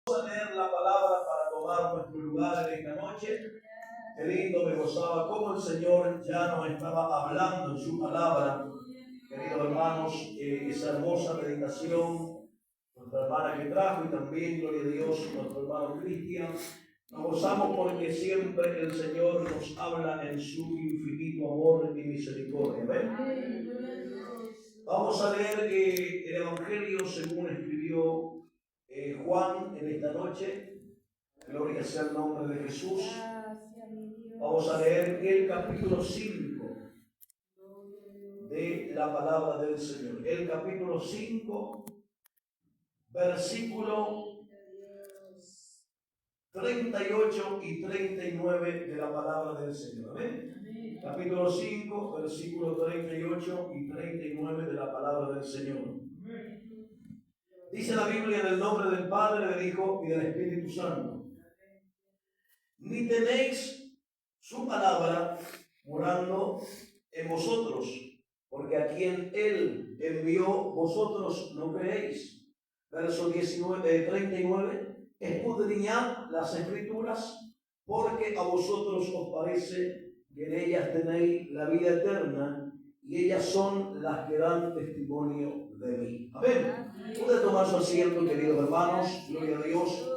Vamos a leer la palabra para tomar nuestro lugar en esta noche. Qué lindo, me gozaba cómo el Señor ya nos estaba hablando en su palabra. Queridos hermanos, esa hermosa meditación, nuestra hermana que trajo y también, gloria a Dios, nuestro hermano Cristian. Nos gozamos porque siempre el Señor nos habla en su infinito amor y misericordia. ¿Ven? Vamos a leer el Evangelio según escribió Juan en esta noche. Gloria sea el nombre de Jesús. Vamos a leer el capítulo 5 de la palabra del Señor. El capítulo 5, versículo 38 y 39 de la palabra del Señor. Amén. Capítulo 5, versículo 38 y 39 de la palabra del Señor. Dice la Biblia en el nombre del Padre, del Hijo y del Espíritu Santo. Ni tenéis su palabra morando en vosotros, porque a quien Él envió vosotros no creéis. Verso 39. Escudriñad las Escrituras, porque a vosotros os parece que en ellas tenéis la vida eterna, y ellas son las que dan testimonio de mí. Amén. Puede tomar su asiento, queridos hermanos. Gloria a Dios.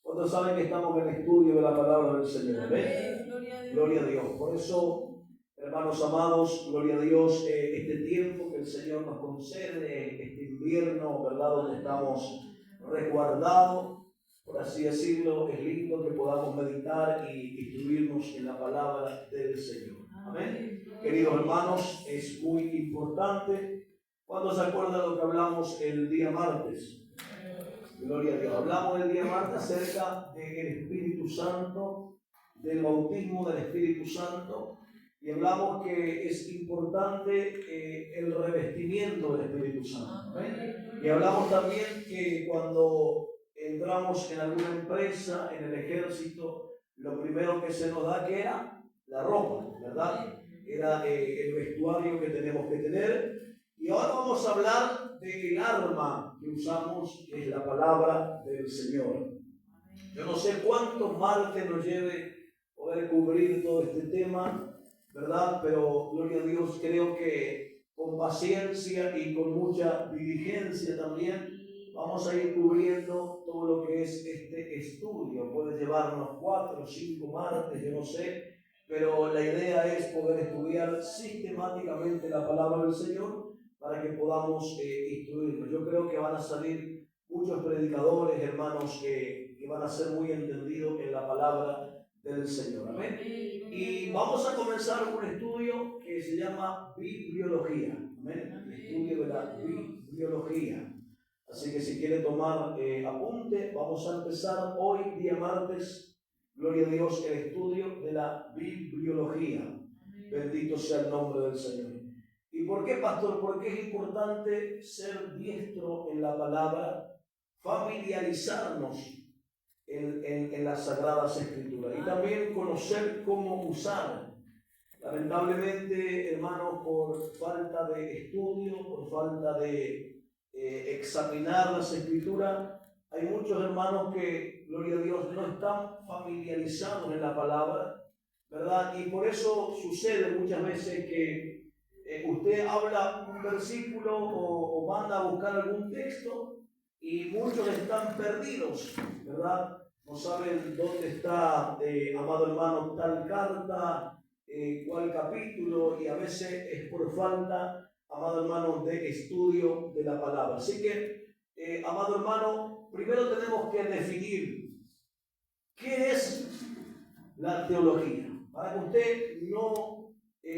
¿Cuántos saben que estamos en el estudio de la palabra del Señor? Amén. Gloria a Dios. Por eso, hermanos amados, gloria a Dios, este tiempo que el Señor nos concede, este invierno, ¿verdad? Donde estamos resguardados, por así decirlo, es lindo que podamos meditar y instruirnos en la palabra del Señor. Amén. Queridos hermanos, es muy importante. ¿Cuándo se acuerdan lo que hablamos el día martes? Gloria a Dios. Hablamos el día martes acerca del Espíritu Santo, del bautismo del Espíritu Santo, y hablamos que es importante el revestimiento del Espíritu Santo. ¿Ven? Y hablamos también que cuando entramos en alguna empresa, en el ejército, lo primero que se nos da que era la ropa, ¿verdad? Era el vestuario que tenemos que tener. Y ahora vamos a hablar del arma que usamos, que es la palabra del Señor. Yo no sé cuántos martes nos lleve poder cubrir todo este tema, ¿verdad? Pero, gloria a Dios, creo que con paciencia y con mucha diligencia también vamos a ir cubriendo todo lo que es este estudio. Puede llevarnos 4 o 5 martes, yo no sé, pero la idea es poder estudiar sistemáticamente la palabra del Señor para que podamos instruirnos. Yo creo que van a salir muchos predicadores, hermanos, que van a ser muy entendidos en la palabra del Señor. Amén. Y vamos a comenzar un estudio que se llama bibliología. Amén. El estudio de la bibliología. Así que si quiere tomar apunte, vamos a empezar hoy, día martes, gloria a Dios, el estudio de la bibliología. Bendito sea el nombre del Señor. ¿Y por qué, pastor? Porque es importante ser diestro en la palabra, familiarizarnos en las Sagradas Escrituras y también conocer cómo usar. Lamentablemente, hermanos, por falta de estudio, por falta de examinar las Escrituras, hay muchos hermanos que, gloria a Dios, no están familiarizados en la palabra, ¿verdad? Y por eso sucede muchas veces que usted habla un versículo o manda a buscar algún texto y muchos están perdidos, ¿verdad? No saben dónde está, amado hermano, tal carta, cuál capítulo, y a veces es por falta, amado hermano, de estudio de la palabra. Así que, amado hermano, primero tenemos que definir qué es la teología, para que usted no...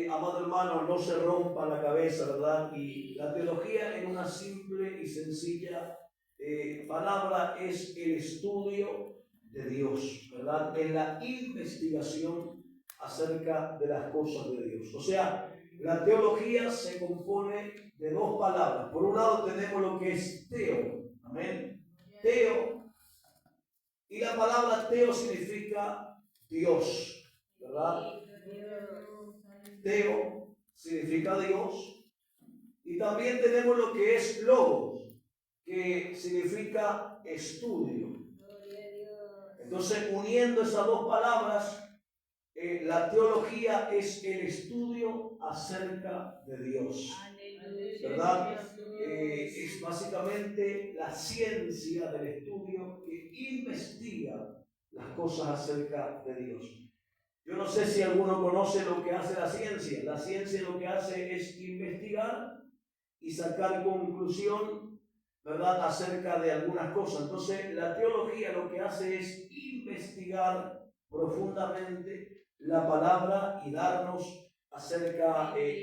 amado hermano, no se rompa la cabeza, ¿verdad? Y la teología, en una simple y sencilla palabra, es el estudio de Dios, ¿verdad? En la investigación acerca de las cosas de Dios. O sea, la teología se compone de dos palabras. Por un lado tenemos lo que es teo, amén. Teo, y la palabra teo significa Dios, ¿verdad? Teo significa Dios, y también tenemos lo que es logos, que significa estudio. Entonces, uniendo esas dos palabras, la teología es el estudio acerca de Dios, ¿verdad? Es básicamente la ciencia del estudio que investiga las cosas acerca de Dios. Yo no sé si alguno conoce lo que hace la ciencia. La ciencia lo que hace es investigar y sacar conclusión, ¿verdad?, acerca de algunas cosas. Entonces, la teología lo que hace es investigar profundamente la palabra y darnos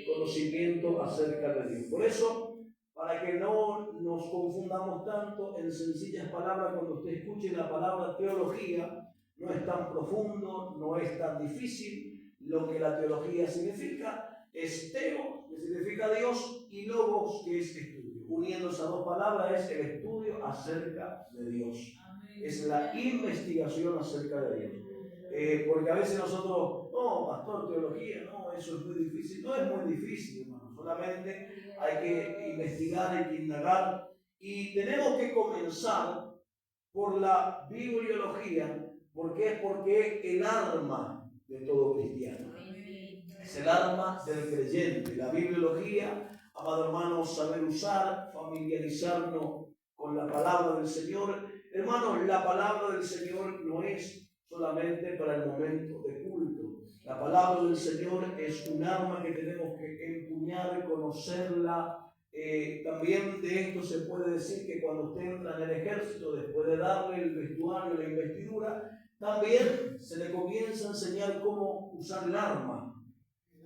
conocimiento acerca de Dios. Por eso, para que no nos confundamos tanto, en sencillas palabras, cuando usted escuche la palabra teología, no es tan profundo, no es tan difícil. Lo que la teología significa es teo, que significa Dios, y logos, que es estudio. Uniendo esas dos palabras es el estudio acerca de Dios. Amén. Es la investigación acerca de Dios. Porque a veces nosotros, no, pastor, teología, no, eso es muy difícil. No es muy difícil, hermano. Solamente hay que investigar, hay que indagar. Y tenemos que comenzar por la bibliología. ¿Por qué? Porque el arma de todo cristiano. Es el arma del creyente. La bibliología, amado hermano, saber usar, familiarizarnos con la palabra del Señor. Hermanos, la palabra del Señor no es solamente para el momento de culto. La palabra del Señor es un arma que tenemos que empuñar, conocerla. También de esto se puede decir que cuando usted entra en el ejército, después de darle el vestuario, la investidura, también se le comienza a enseñar cómo usar el arma,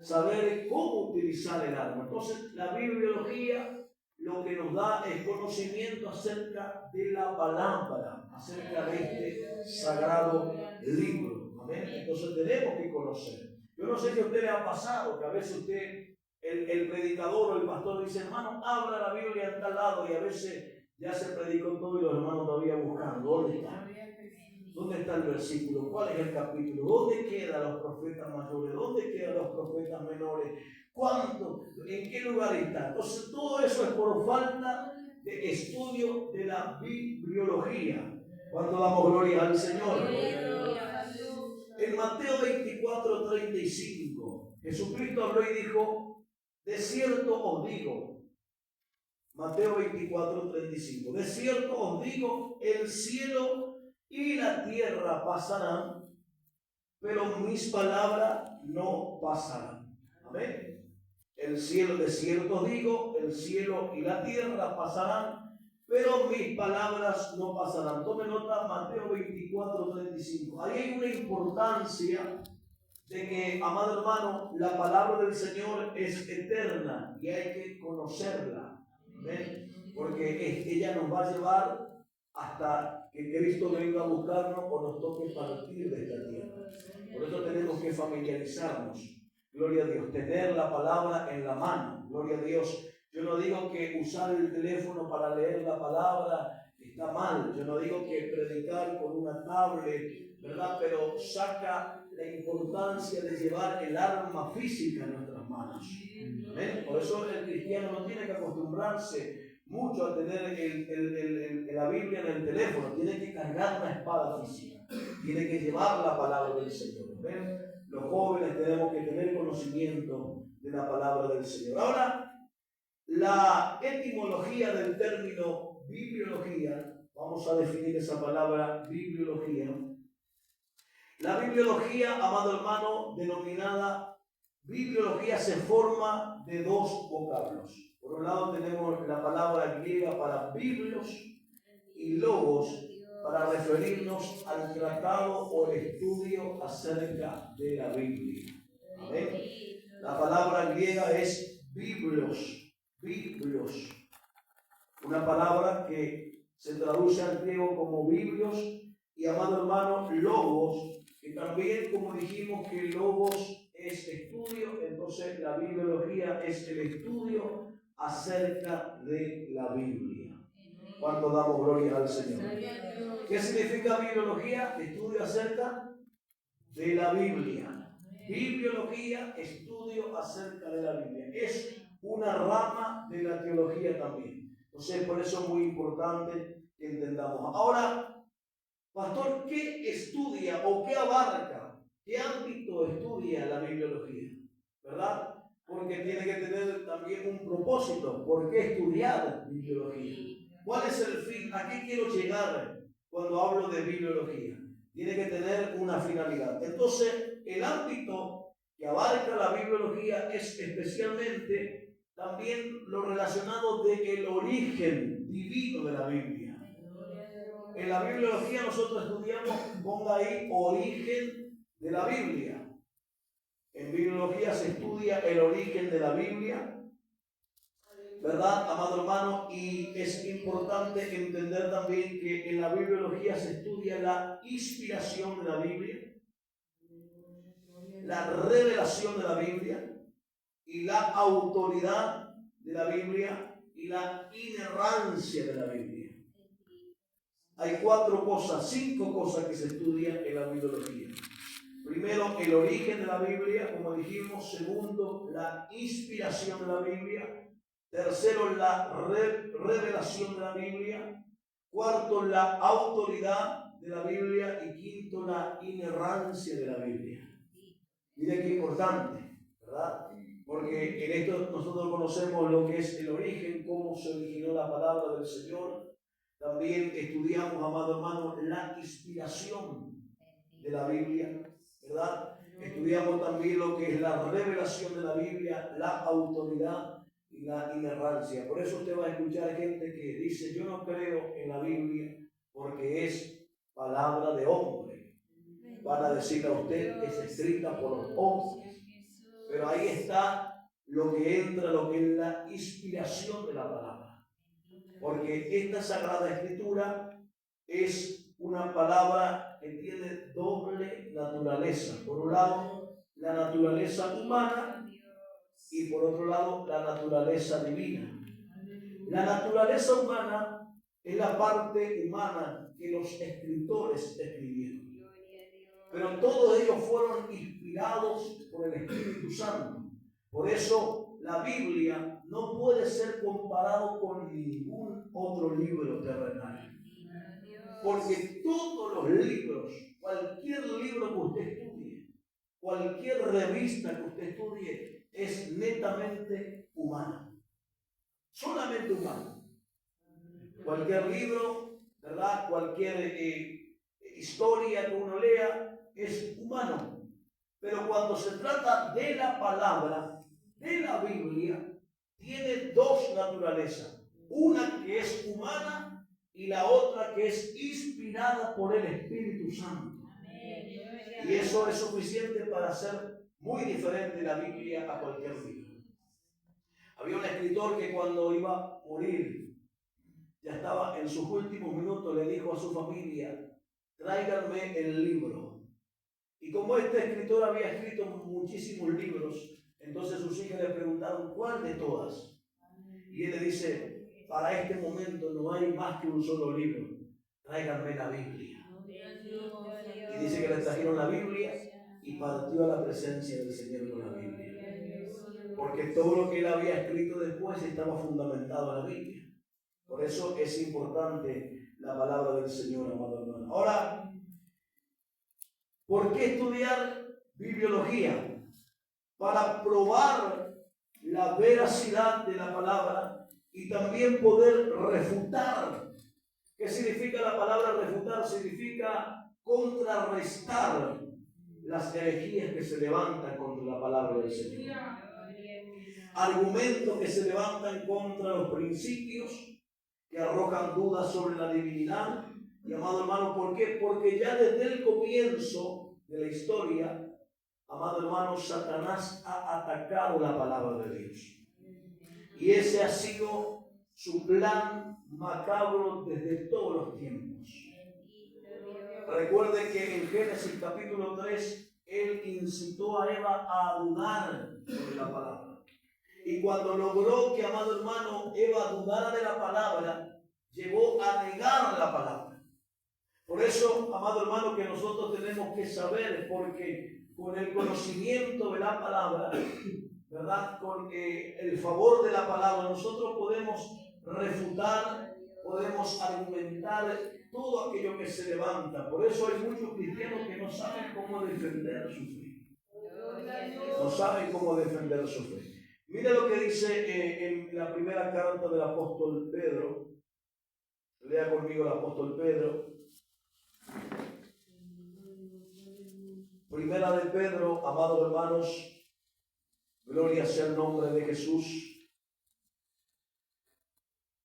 saber cómo utilizar el arma. Entonces, la bibliología lo que nos da es conocimiento acerca de la palabra, acerca de este sagrado libro. ¿Amén? Entonces, tenemos que conocer. Yo no sé si a usted le ha pasado que a veces usted, el predicador o el pastor dice, hermano, abra la Biblia en tal lado, y a veces ya se predicó todo y los hermanos todavía buscando. ¿Dónde está? ¿Dónde está el versículo? ¿Cuál es el capítulo? ¿Dónde quedan los profetas mayores? ¿Dónde quedan los profetas menores? ¿Cuánto? ¿En qué lugar está? Entonces, todo eso es por falta de estudio de la bibliología. ¿Cuánto damos gloria al Señor? En Mateo 24:35, Jesucristo habló y dijo, de cierto os digo, Mateo 24:35, de cierto os digo, el cielo y la tierra pasarán, pero mis palabras no pasarán. Amén. El cielo, de cierto digo, el cielo y la tierra pasarán, pero mis palabras no pasarán. Tome nota, Mateo 24:35. Ahí hay una importancia de que, amado hermano, la palabra del Señor es eterna y hay que conocerla. Amén. Porque ella nos va a llevar hasta que Cristo venga a buscarnos o nos toque partir de esta tierra. Por eso tenemos que familiarizarnos. Gloria a Dios. Tener la palabra en la mano. Gloria a Dios. Yo no digo que usar el teléfono para leer la palabra está mal. Yo no digo que predicar con una tablet, ¿verdad? Pero saca la importancia de llevar el arma física en nuestras manos. ¿Ven? Por eso el cristiano no tiene que acostumbrarse mucho a tener la Biblia en el teléfono. Tiene que cargar una espada física. Tiene que llevar la palabra del Señor. ¿Ven? Los jóvenes tenemos que tener conocimiento de la palabra del Señor. Ahora, la etimología del término bibliología, vamos a definir esa palabra bibliología. La bibliología, amado hermano, denominada bibliología, se forma de dos vocablos. Por un lado tenemos la palabra griega para biblios y logos para referirnos al tratado o el estudio acerca de la Biblia. ¿Amén? La palabra griega es biblios, biblios. Una palabra que se traduce al griego como biblios y, amado hermano, logos, que también, como dijimos que logos es estudio, entonces la bibliología es el estudio acerca de la Biblia. ¿Cuánto damos gloria al Señor? ¿Qué significa bibliología? Estudio acerca de la Biblia. Bibliología, estudio acerca de la Biblia. Es una rama de la teología también. Entonces, por eso es muy importante que entendamos. Ahora, Pastor, ¿qué estudia o qué abarca? ¿Qué ámbito estudia la bibliología? ¿Verdad? Porque tiene que tener también un propósito. ¿Por qué estudiar bibliología? ¿Cuál es el fin? ¿A qué quiero llegar cuando hablo de bibliología? Tiene que tener una finalidad. Entonces, el ámbito que abarca la bibliología es especialmente también lo relacionado del origen divino de la Biblia. En la bibliología nosotros estudiamos, ponga ahí, origen de la Biblia. En bibliología se estudia el origen de la Biblia, ¿verdad, amado hermano? Y es importante entender también que en la bibliología se estudia la inspiración de la Biblia, la revelación de la Biblia y la autoridad de la Biblia y la inerrancia de la Biblia. Hay 5 cosas que se estudian en la bibliología. Primero, el origen de la Biblia, como dijimos. Segundo, la inspiración de la Biblia. Tercero, la revelación de la Biblia. Cuarto, la autoridad de la Biblia. Y quinto, la inerrancia de la Biblia. Mire qué importante, ¿verdad? Porque en esto nosotros conocemos lo que es el origen, cómo se originó la palabra del Señor. También estudiamos, amado hermano, la inspiración de la Biblia, ¿verdad? Estudiamos también lo que es la revelación de la Biblia, la autoridad y la inerrancia. Por eso usted va a escuchar gente que dice: yo no creo en la Biblia porque es palabra de hombre. Van a decir a usted: es escrita por los hombres. Pero ahí está lo que entra, lo que es la inspiración de la palabra. Porque esta Sagrada Escritura es una palabra que tiene doble naturaleza. Por un lado, la naturaleza humana, y por otro lado, la naturaleza divina. La naturaleza humana es la parte humana que los escritores escribieron. Pero todos ellos fueron inspirados por el Espíritu Santo. Por eso la Biblia no puede ser comparado con ningún otro libro terrenal. Porque todos los libros, cualquier libro que usted estudie, cualquier revista que usted estudie, es netamente humana. Solamente humana. Cualquier libro, ¿verdad? Cualquier historia que uno lea es humano. Pero cuando se trata de la palabra, de la Biblia, tiene 2 naturalezas. Una que es humana y la otra que es inspirada por el Espíritu Santo. Y eso es suficiente para hacer muy diferente la Biblia a cualquier libro. Había un escritor que cuando iba a morir, ya estaba en sus últimos minutos, le dijo a su familia: tráiganme el libro. Y como este escritor había escrito muchísimos libros, entonces sus hijas le preguntaron: ¿cuál de todas? Y él le dice: para este momento no hay más que un solo libro, tráiganme la Biblia. Y dice que le trajeron la Biblia y partió a la presencia del Señor con la Biblia. Porque todo lo que él había escrito después estaba fundamentado en la Biblia. Por eso es importante la palabra del Señor, amado hermano. Ahora, ¿por qué estudiar bibliología? Para probar la veracidad de la palabra y también poder refutar. ¿Qué significa la palabra refutar? Significa contrarrestar las herejías que se levantan contra la palabra del Señor. Argumentos que se levantan contra los principios, que arrojan dudas sobre la divinidad. Y amado hermano, ¿por qué? Porque ya desde el comienzo de la historia, amado hermano, Satanás ha atacado la palabra de Dios. Y ese ha sido su plan macabro desde todos los tiempos. Recuerden que en Génesis capítulo 3, él incitó a Eva a dudar sobre la palabra. Y cuando logró que, amado hermano, Eva dudara de la palabra, llegó a negar la palabra. Por eso, amado hermano, que nosotros tenemos que saber, porque con el conocimiento de la palabra, ¿verdad? Con el favor de la palabra, nosotros podemos refutar, podemos argumentar todo aquello que se levanta. Por eso hay muchos cristianos que no saben cómo defender su fe. No saben cómo defender su fe. Mire lo que dice en la primera carta del apóstol Pedro. Lea conmigo el apóstol Pedro. Primera de Pedro, amados hermanos, gloria sea el nombre de Jesús.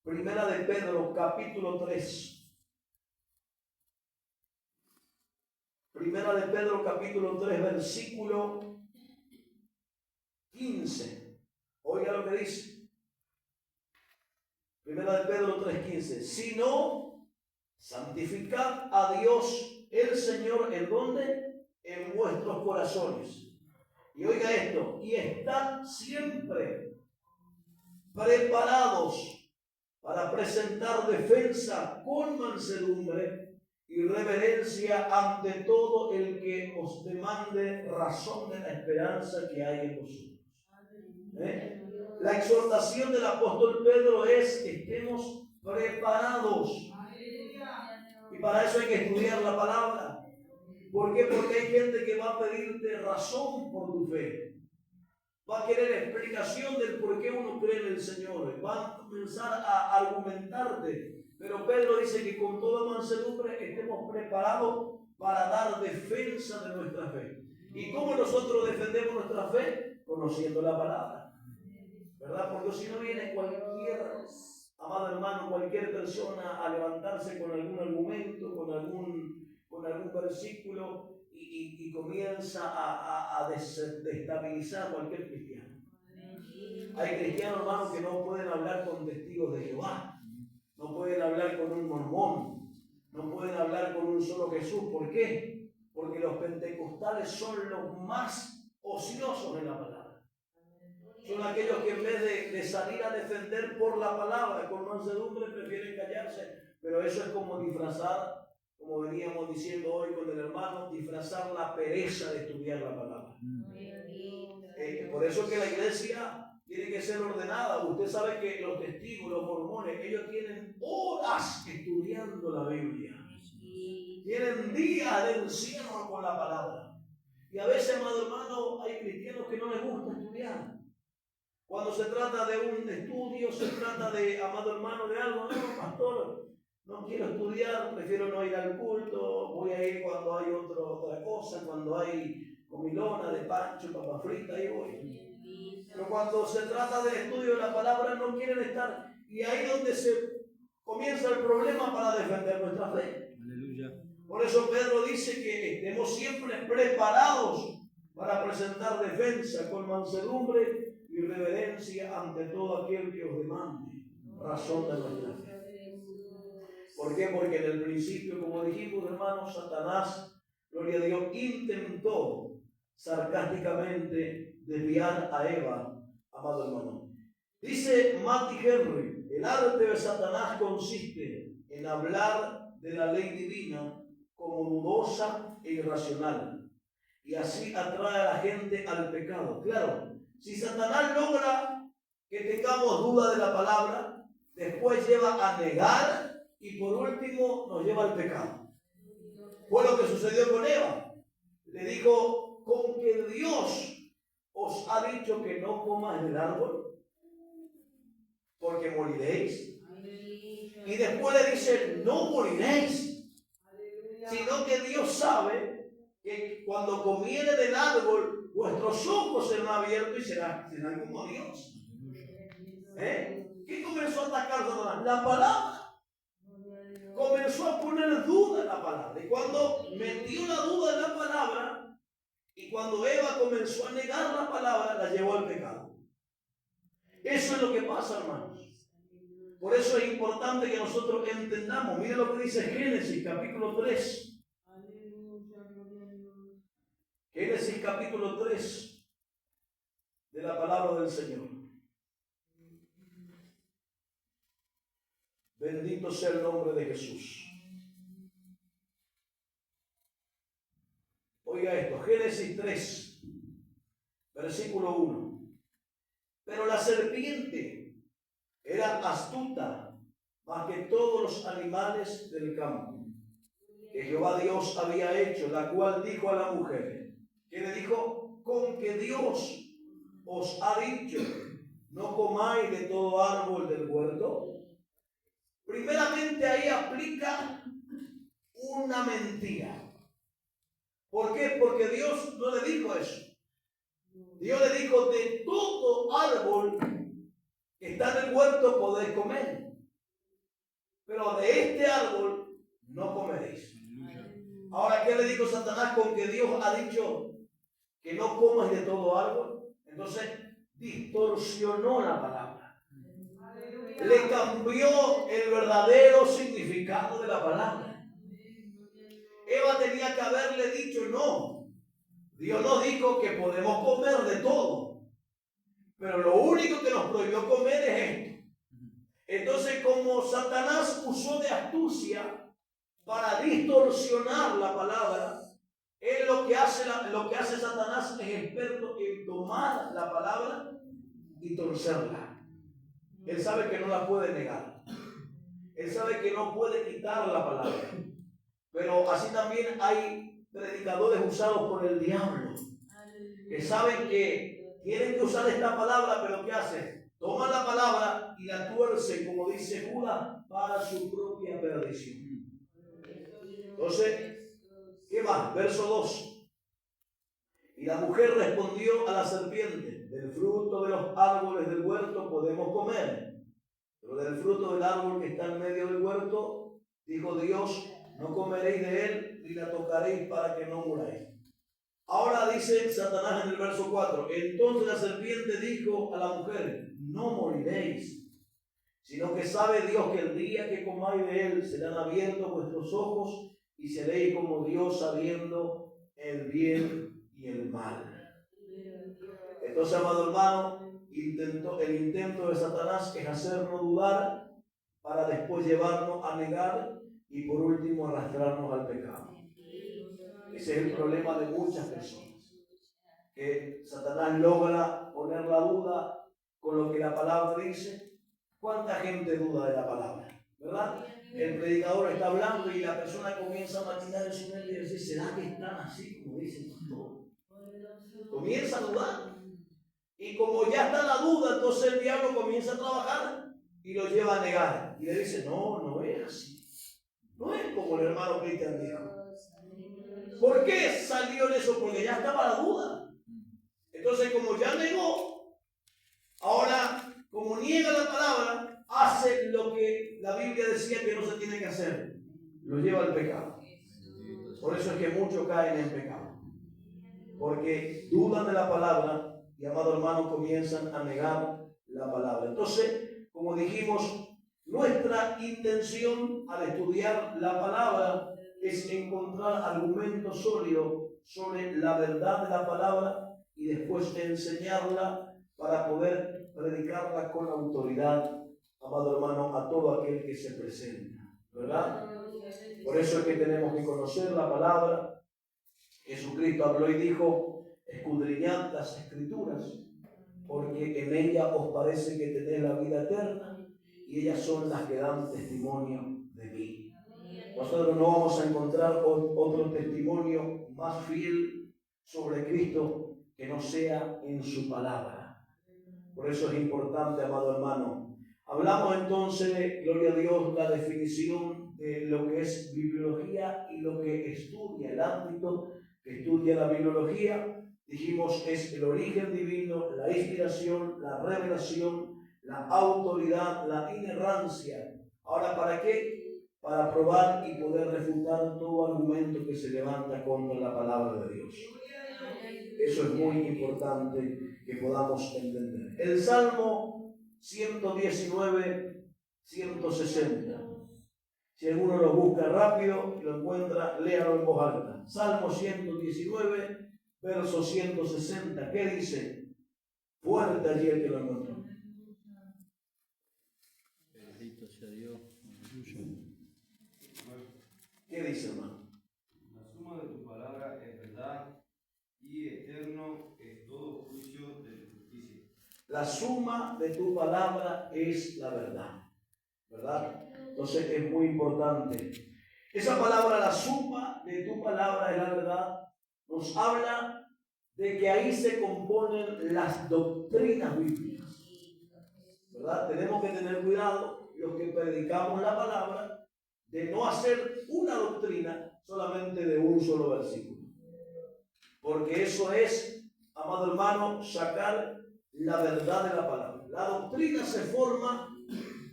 Primera de Pedro, capítulo 3. Primera de Pedro, capítulo 3, versículo 15. Oiga lo que dice. Primera de Pedro 3:15. Sino, santificad a Dios el Señor, ¿en dónde? En vuestros corazones. Y oiga esto, y estad siempre preparados para presentar defensa con mansedumbre y reverencia ante todo el que os demande razón de la esperanza que hay en vosotros. La exhortación del apóstol Pedro es que estemos preparados. Y para eso hay que estudiar la palabra. ¿Por qué? Porque hay gente que va a pedirte razón por tu fe. Va a querer explicación del por qué uno cree en el Señor. Va a comenzar a argumentarte. Pero Pedro dice que con toda mansedumbre estemos preparados para dar defensa de nuestra fe. ¿Y cómo nosotros defendemos nuestra fe? Conociendo la palabra. ¿Verdad? Porque si no viene cualquier, amado hermano, cualquier persona a levantarse con algún argumento, con algún versículo y comienza a destabilizar a cualquier cristiano. Hay cristianos, hermanos, que no pueden hablar con testigos de Jehová, no pueden hablar con un mormón, no pueden hablar con un solo Jesús. ¿Por qué? Porque los pentecostales son los más ociosos en la palabra. Son aquellos que en vez de salir a defender por la palabra con mansedumbre prefieren callarse. Pero eso es como disfrazar, como veníamos diciendo hoy con el hermano, disfrazar la pereza de estudiar la palabra. Por eso que la iglesia tiene que ser ordenada. Usted sabe que los testigos, los mormones, ellos tienen horas estudiando la Biblia. Tienen días de encierro con la palabra. Y a veces, amado hermano, hay cristianos que no les gusta estudiar. Cuando se trata de un estudio, se trata de, amado hermano, de algo, no, pastor, no quiero estudiar, prefiero no ir al culto, voy a ir cuando hay otra cosa, cuando hay comilona de pancho, papa frita, ahí voy. Pero cuando se trata del estudio de la palabra, no quieren estar. Y ahí es donde se comienza el problema para defender nuestra fe. Aleluya. Por eso Pedro dice que estemos siempre preparados para presentar defensa con mansedumbre y reverencia ante todo aquel que os demande razón de nuestra fe. ¿Por qué? Porque en el principio, como dijimos, hermanos, Satanás, gloria a Dios, intentó sarcásticamente desviar a Eva, amado hermano. Dice Matty Henry, el arte de Satanás consiste en hablar de la ley divina como dudosa e irracional, y así atrae a la gente al pecado. Claro, si Satanás logra que tengamos duda de la palabra, después lleva a negar y por último nos lleva al pecado. Fue lo que sucedió con Eva. Le dijo, con que Dios os ha dicho que no comáis del árbol, porque moriréis. Y después le dice, no moriréis, sino que Dios sabe que cuando comiere del árbol, vuestros ojos serán abiertos y serán como Dios. ¿Qué comenzó a atacar Satanás? La palabra. Comenzó a poner duda en la palabra. Y cuando metió la duda en la palabra, y cuando Eva comenzó a negar la palabra, la llevó al pecado. Eso es lo que pasa, hermanos. Por eso es importante que nosotros entendamos. Mira lo que dice Génesis, capítulo 3. Génesis, capítulo 3 de la palabra del Señor. Bendito sea el nombre de Jesús. Oiga esto, Génesis 3, versículo 1. Pero la serpiente era astuta más que todos los animales del campo que Jehová Dios había hecho, la cual dijo a la mujer, que le dijo, con que Dios os ha dicho, no comáis de todo árbol del huerto. Primeramente ahí aplica una mentira. ¿Por qué? Porque Dios no le dijo eso. Dios le dijo, de todo árbol que está en el huerto podéis comer, pero de este árbol no comeréis. Ahora, ¿qué le dijo Satanás con que Dios ha dicho que no comas de todo árbol? Entonces, distorsionó la palabra. Le cambió el verdadero significado de la palabra. Eva tenía que haberle dicho no. Dios nos dijo que podemos comer de todo, pero lo único que nos prohibió comer es esto. Entonces, como Satanás usó de astucia para distorsionar la palabra, él lo que hace Satanás es experto en tomar la palabra y torcerla. Él sabe que no la puede negar. Él sabe que no puede quitar la palabra. Pero así también hay predicadores usados por el diablo que saben que tienen que usar esta palabra, pero ¿qué hacen? Toman la palabra y la tuercen, como dice Judas, para su propia perdición. Entonces, ¿qué más? Verso 2. Y la mujer respondió a la serpiente, del fruto de los árboles del huerto podemos comer, pero del fruto del árbol que está en medio del huerto, dijo Dios, no comeréis de él ni la tocaréis para que no muráis. Ahora dice Satanás en el verso 4, entonces la serpiente dijo a la mujer, no moriréis, sino que sabe Dios que el día que comáis de él serán abiertos vuestros ojos y seréis como Dios sabiendo el bien y el mal. Entonces, amado hermano, el intento de Satanás es hacernos dudar para después llevarnos a negar y por último arrastrarnos al pecado. Ese es el problema de muchas personas, que Satanás logra poner la duda con lo que la palabra dice. ¿Cuánta gente duda de la palabra? ¿Verdad? El predicador está hablando y la persona comienza a maquinar en su mente y decir, ¿será que están así como dicen? No. Comienza a dudar. Y como ya está la duda, entonces el diablo comienza a trabajar y lo lleva a negar. Y le dice, no es así. No es como el hermano Cristian dijo. ¿Por qué salió en eso? Porque ya estaba la duda. Entonces, como ya negó, ahora, como niega la palabra, hace lo que la Biblia decía que no se tiene que hacer. Lo lleva al pecado. Por eso es que muchos caen en pecado. Porque dudan de la palabra y, amado hermano, comienzan a negar la palabra. Entonces, como dijimos, nuestra intención al estudiar la palabra es encontrar argumentos sólidos sobre la verdad de la palabra y después enseñarla para poder predicarla con autoridad, amado hermano, a todo aquel que se presenta, ¿verdad? Por eso es que tenemos que conocer la palabra. Jesucristo habló y dijo, escudriñad las escrituras, porque en ellas os parece que tenéis la vida eterna y ellas son las que dan testimonio de mí. Nosotros no vamos a encontrar otro testimonio más fiel sobre Cristo que no sea en su palabra. Por eso es importante, amado hermano. Hablamos entonces, gloria a Dios, la definición de lo que es bibliología y lo que estudia, el ámbito que estudia la bibliología. Dijimos, es el origen divino, la inspiración, la revelación, la autoridad, la inerrancia. Ahora, ¿para qué? Para probar y poder refutar todo argumento que se levanta contra la palabra de Dios. Eso es muy importante que podamos entender. El Salmo 119, 160. Si alguno lo busca rápido y lo encuentra, léalo en voz alta. Salmo 119, verso 160. ¿Qué dice? Fuerte allí el que lo encontró. Bendito sea Dios. ¿Qué dice, hermano? La suma de tu palabra es verdad y eterno es todo juicio de tu justicia. La suma de tu palabra es la verdad. ¿verdad? Entonces es muy importante. Esa palabra, la suma de tu palabra es la verdad, nos habla de que ahí se componen las doctrinas bíblicas, ¿verdad? Tenemos que tener cuidado, los que predicamos la palabra, de no hacer una doctrina solamente de un solo versículo. Porque eso es, amado hermano, sacar la verdad de la palabra. La doctrina se forma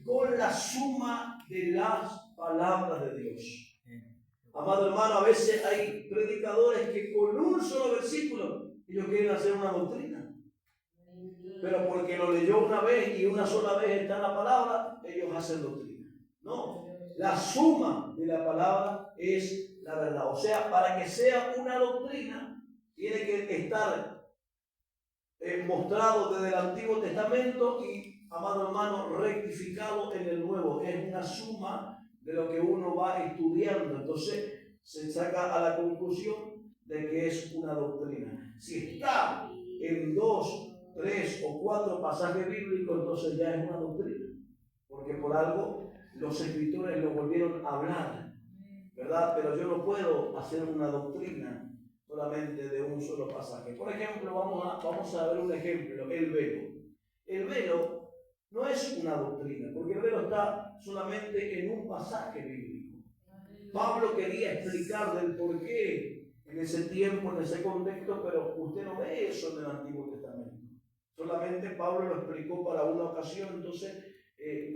con la suma de las palabras de Dios. Amado hermano, a veces hay predicadores que con un solo versículo ellos quieren hacer una doctrina. Pero porque lo leyó una vez y una sola vez está en la palabra, ellos hacen doctrina. No, la suma de la palabra es la verdad. O sea, para que sea una doctrina, tiene que estar mostrado desde el Antiguo Testamento y, amado hermano, rectificado en el Nuevo. Es una suma de lo que uno va estudiando. Entonces se saca a la conclusión de que es una doctrina. Si está en 2, 3 o 4 pasajes bíblicos, entonces ya es una doctrina. Porque por algo los escritores lo volvieron a hablar, ¿verdad? Pero yo no puedo hacer una doctrina solamente de un solo pasaje. Por ejemplo, vamos a ver un ejemplo, el velo. El velo no es una doctrina, porque el velo está solamente en un pasaje bíblico. Pablo quería explicar del por qué en ese tiempo, en ese contexto, pero usted no ve eso en el Antiguo Testamento. Solamente Pablo lo explicó para una ocasión, entonces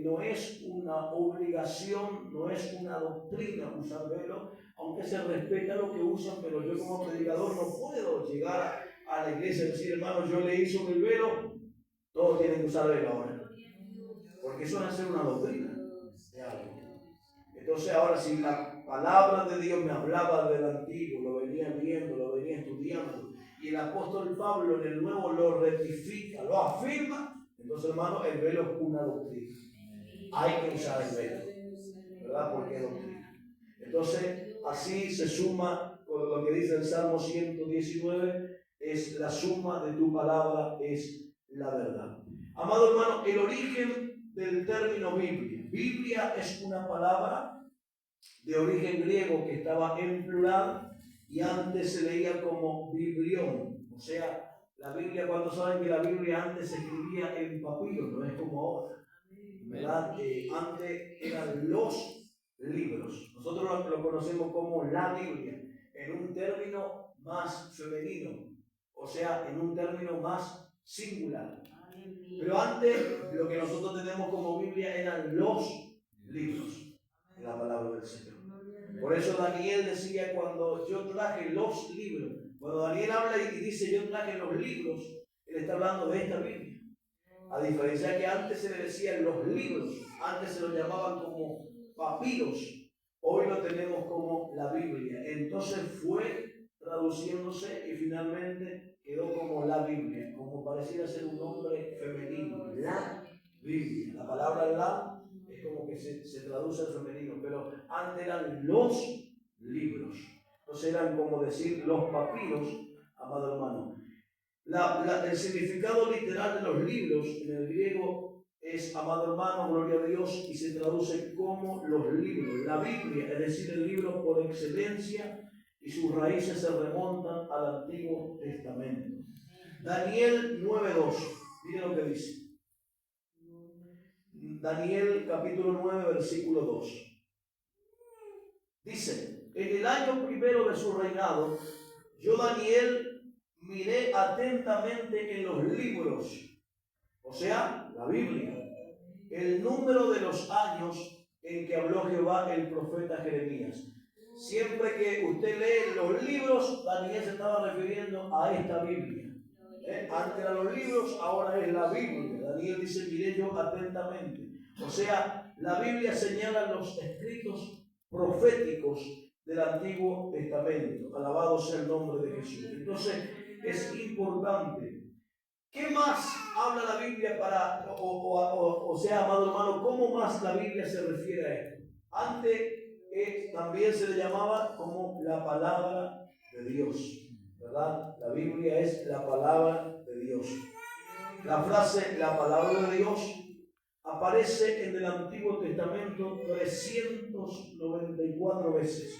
no es una obligación, no es una doctrina usar velo, aunque se respeta lo que usan, pero yo como predicador no puedo llegar a la iglesia y decir, hermano, yo leí sobre el velo, todos tienen que usar velo ahora, porque eso es hacer una doctrina de algo. Entonces ahora, si la palabra de Dios me hablaba del antiguo, lo venía viendo, lo venía estudiando, y el apóstol Pablo en el nuevo lo rectifica, lo afirma, entonces, hermano, el velo es una doctrina. Hay que usar el velo, ¿verdad? Porque es doctrina. Entonces, así se suma con lo que dice el Salmo 119, es la suma de tu palabra, es la verdad. Amado hermano, el origen del término Biblia. Biblia es una palabra de origen griego que estaba en plural y antes se leía como biblión. O sea, la Biblia, cuando saben que la Biblia antes se escribía en papiro, no es como ahora, ¿verdad? Antes eran los libros. Nosotros lo conocemos como la Biblia, en un término más femenino, o sea, en un término más singular. Pero antes lo que nosotros tenemos como Biblia eran los libros de la palabra del Señor. Por eso Daniel decía, cuando yo traje los libros, cuando Daniel habla y dice yo traje los libros, él está hablando de esta Biblia. A diferencia que antes se le decían los libros, antes se lo llamaban como papiros, hoy lo tenemos como la Biblia. Entonces fue traduciéndose y finalmente quedó como la Biblia, como pareciera ser un nombre femenino, la Biblia. La palabra la es como que se traduce al femenino, pero antes eran los libros. Entonces eran como decir los papiros, amado hermano. El significado literal de los libros en el griego es, amado hermano, gloria a Dios, y se traduce como los libros. La Biblia, es decir, el libro por excelencia, y sus raíces se remontan al Antiguo Testamento. Daniel 9:2, miren lo que dice. Daniel capítulo 9, versículo 2. Dice, en el año primero de su reinado, yo Daniel miré atentamente en los libros, o sea, la Biblia, el número de los años en que habló Jehová el profeta Jeremías. Siempre que usted lee los libros, Daniel se estaba refiriendo a esta Biblia. Antes eran los libros, ahora es la Biblia. Daniel dice, miré yo atentamente. O sea, la Biblia señala los escritos proféticos del Antiguo Testamento. Alabado sea el nombre de Jesús. Entonces, es importante. ¿Qué más habla la Biblia o sea, amado hermano, cómo más la Biblia se refiere a esto? Antes también se le llamaba como la palabra de Dios, ¿verdad? La Biblia es la palabra de Dios. La frase, la palabra de Dios, aparece en el Antiguo Testamento 394 veces.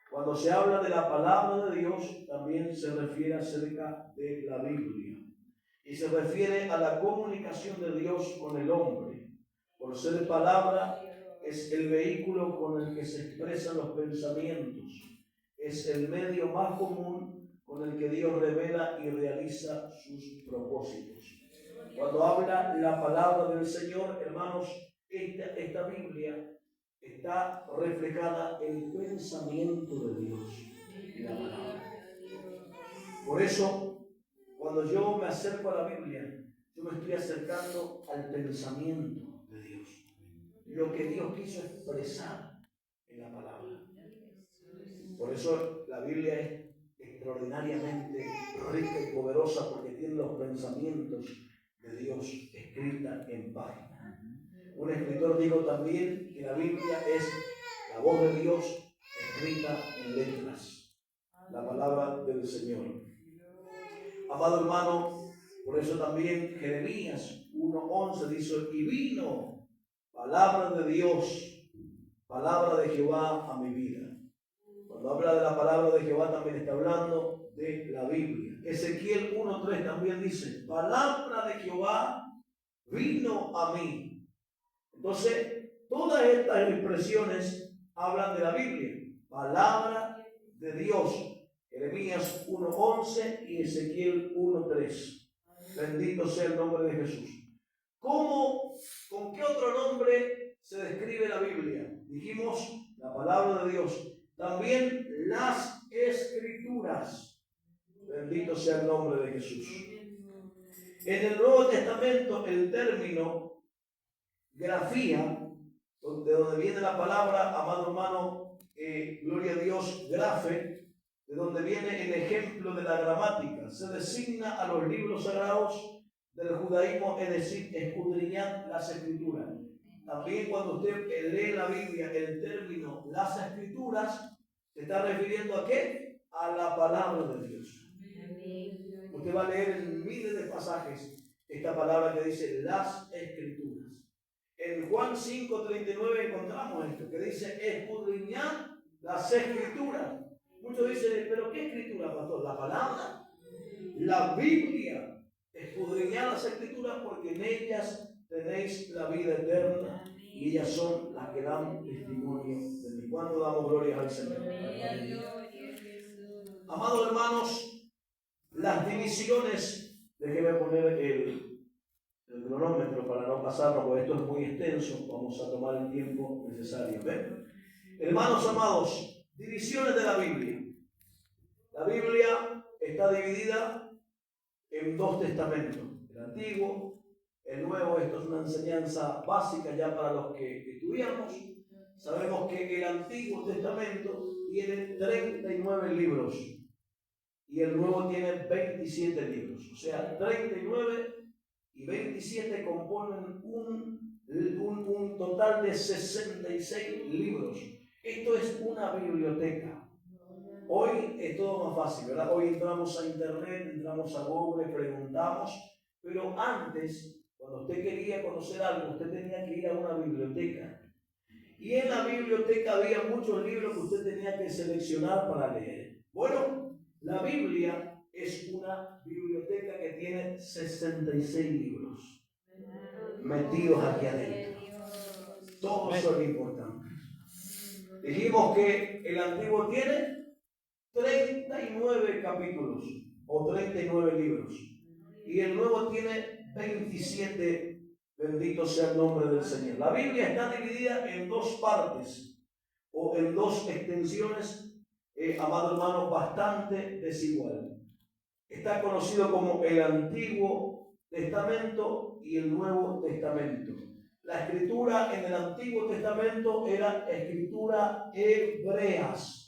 Cuando se habla de la palabra de Dios, también se refiere acerca de la Biblia. Y se refiere a la comunicación de Dios con el hombre. Por ser palabra, es el vehículo con el que se expresan los pensamientos. Es el medio más común con el que Dios revela y realiza sus propósitos. Cuando habla la palabra del Señor, hermanos, esta Biblia está reflejada en el pensamiento de Dios y la palabra. Por eso, cuando yo me acerco a la Biblia, yo me estoy acercando al pensamiento de Dios, lo que Dios quiso expresar en la palabra. Por eso la Biblia es extraordinariamente rica y poderosa, porque tiene los pensamientos de Dios escrita en páginas. Un escritor dijo también que la Biblia es la voz de Dios escrita en letras, la palabra del Señor. Amado hermano, por eso también Jeremías 1:11 dice: y vino palabra de Dios, palabra de Jehová a mi vida. Cuando habla de la palabra de Jehová, también está hablando de la Biblia. Ezequiel 1:3 también dice: palabra de Jehová vino a mí. Entonces, todas estas expresiones hablan de la Biblia, palabra de Dios. Jeremías 1:11 y Ezequiel 1:3. Bendito sea el nombre de Jesús. ¿Con qué otro nombre se describe la Biblia? Dijimos la palabra de Dios. También las Escrituras. Bendito sea el nombre de Jesús. En el Nuevo Testamento, el término grafía, de donde viene la palabra, amado hermano, gloria a Dios, grafe, de donde viene el ejemplo de la gramática, se designa a los libros sagrados del judaísmo, es decir, escudriñar las escrituras. También cuando usted lee la Biblia, el término las escrituras, ¿se está refiriendo a qué? A la palabra de Dios. Usted va a leer en miles de pasajes esta palabra que dice las escrituras. En Juan 5:39 encontramos esto, que dice escudriñar las escrituras. Muchos dicen, ¿pero qué escritura, pastor? La palabra, la Biblia. Escudriñar las escrituras porque en ellas tenéis la vida eterna y ellas son las que dan testimonio de mí. ¿Cuándo damos gloria al Señor? Amados hermanos, las divisiones, déjenme poner el cronómetro para no pasarnos, porque esto es muy extenso, vamos a tomar el tiempo necesario. ¿Ven? Hermanos amados, divisiones de la Biblia. La Biblia está dividida en dos testamentos, el Antiguo, el Nuevo. Esto es una enseñanza básica ya para los que estudiamos. Sabemos que el Antiguo Testamento tiene 39 libros y el Nuevo tiene 27 libros, o sea, 39 y 27 componen un total de 66 libros. Esto es una biblioteca. Hoy es todo más fácil, ¿verdad? Hoy entramos a internet, entramos a Google, preguntamos, pero antes, cuando usted quería conocer algo, usted tenía que ir a una biblioteca. Y en la biblioteca había muchos libros que usted tenía que seleccionar para leer. Bueno, la Biblia es una biblioteca que tiene 66 libros metidos aquí adentro. Todos son importantes. Dijimos que el Antiguo tiene 39 capítulos o 39 libros y el Nuevo tiene 27. Bendito sea el nombre del Señor. La Biblia está dividida en dos partes o en dos extensiones, amado hermano, bastante desigual. Está conocido como el Antiguo Testamento y el Nuevo Testamento. La escritura en el Antiguo Testamento era escritura hebreas.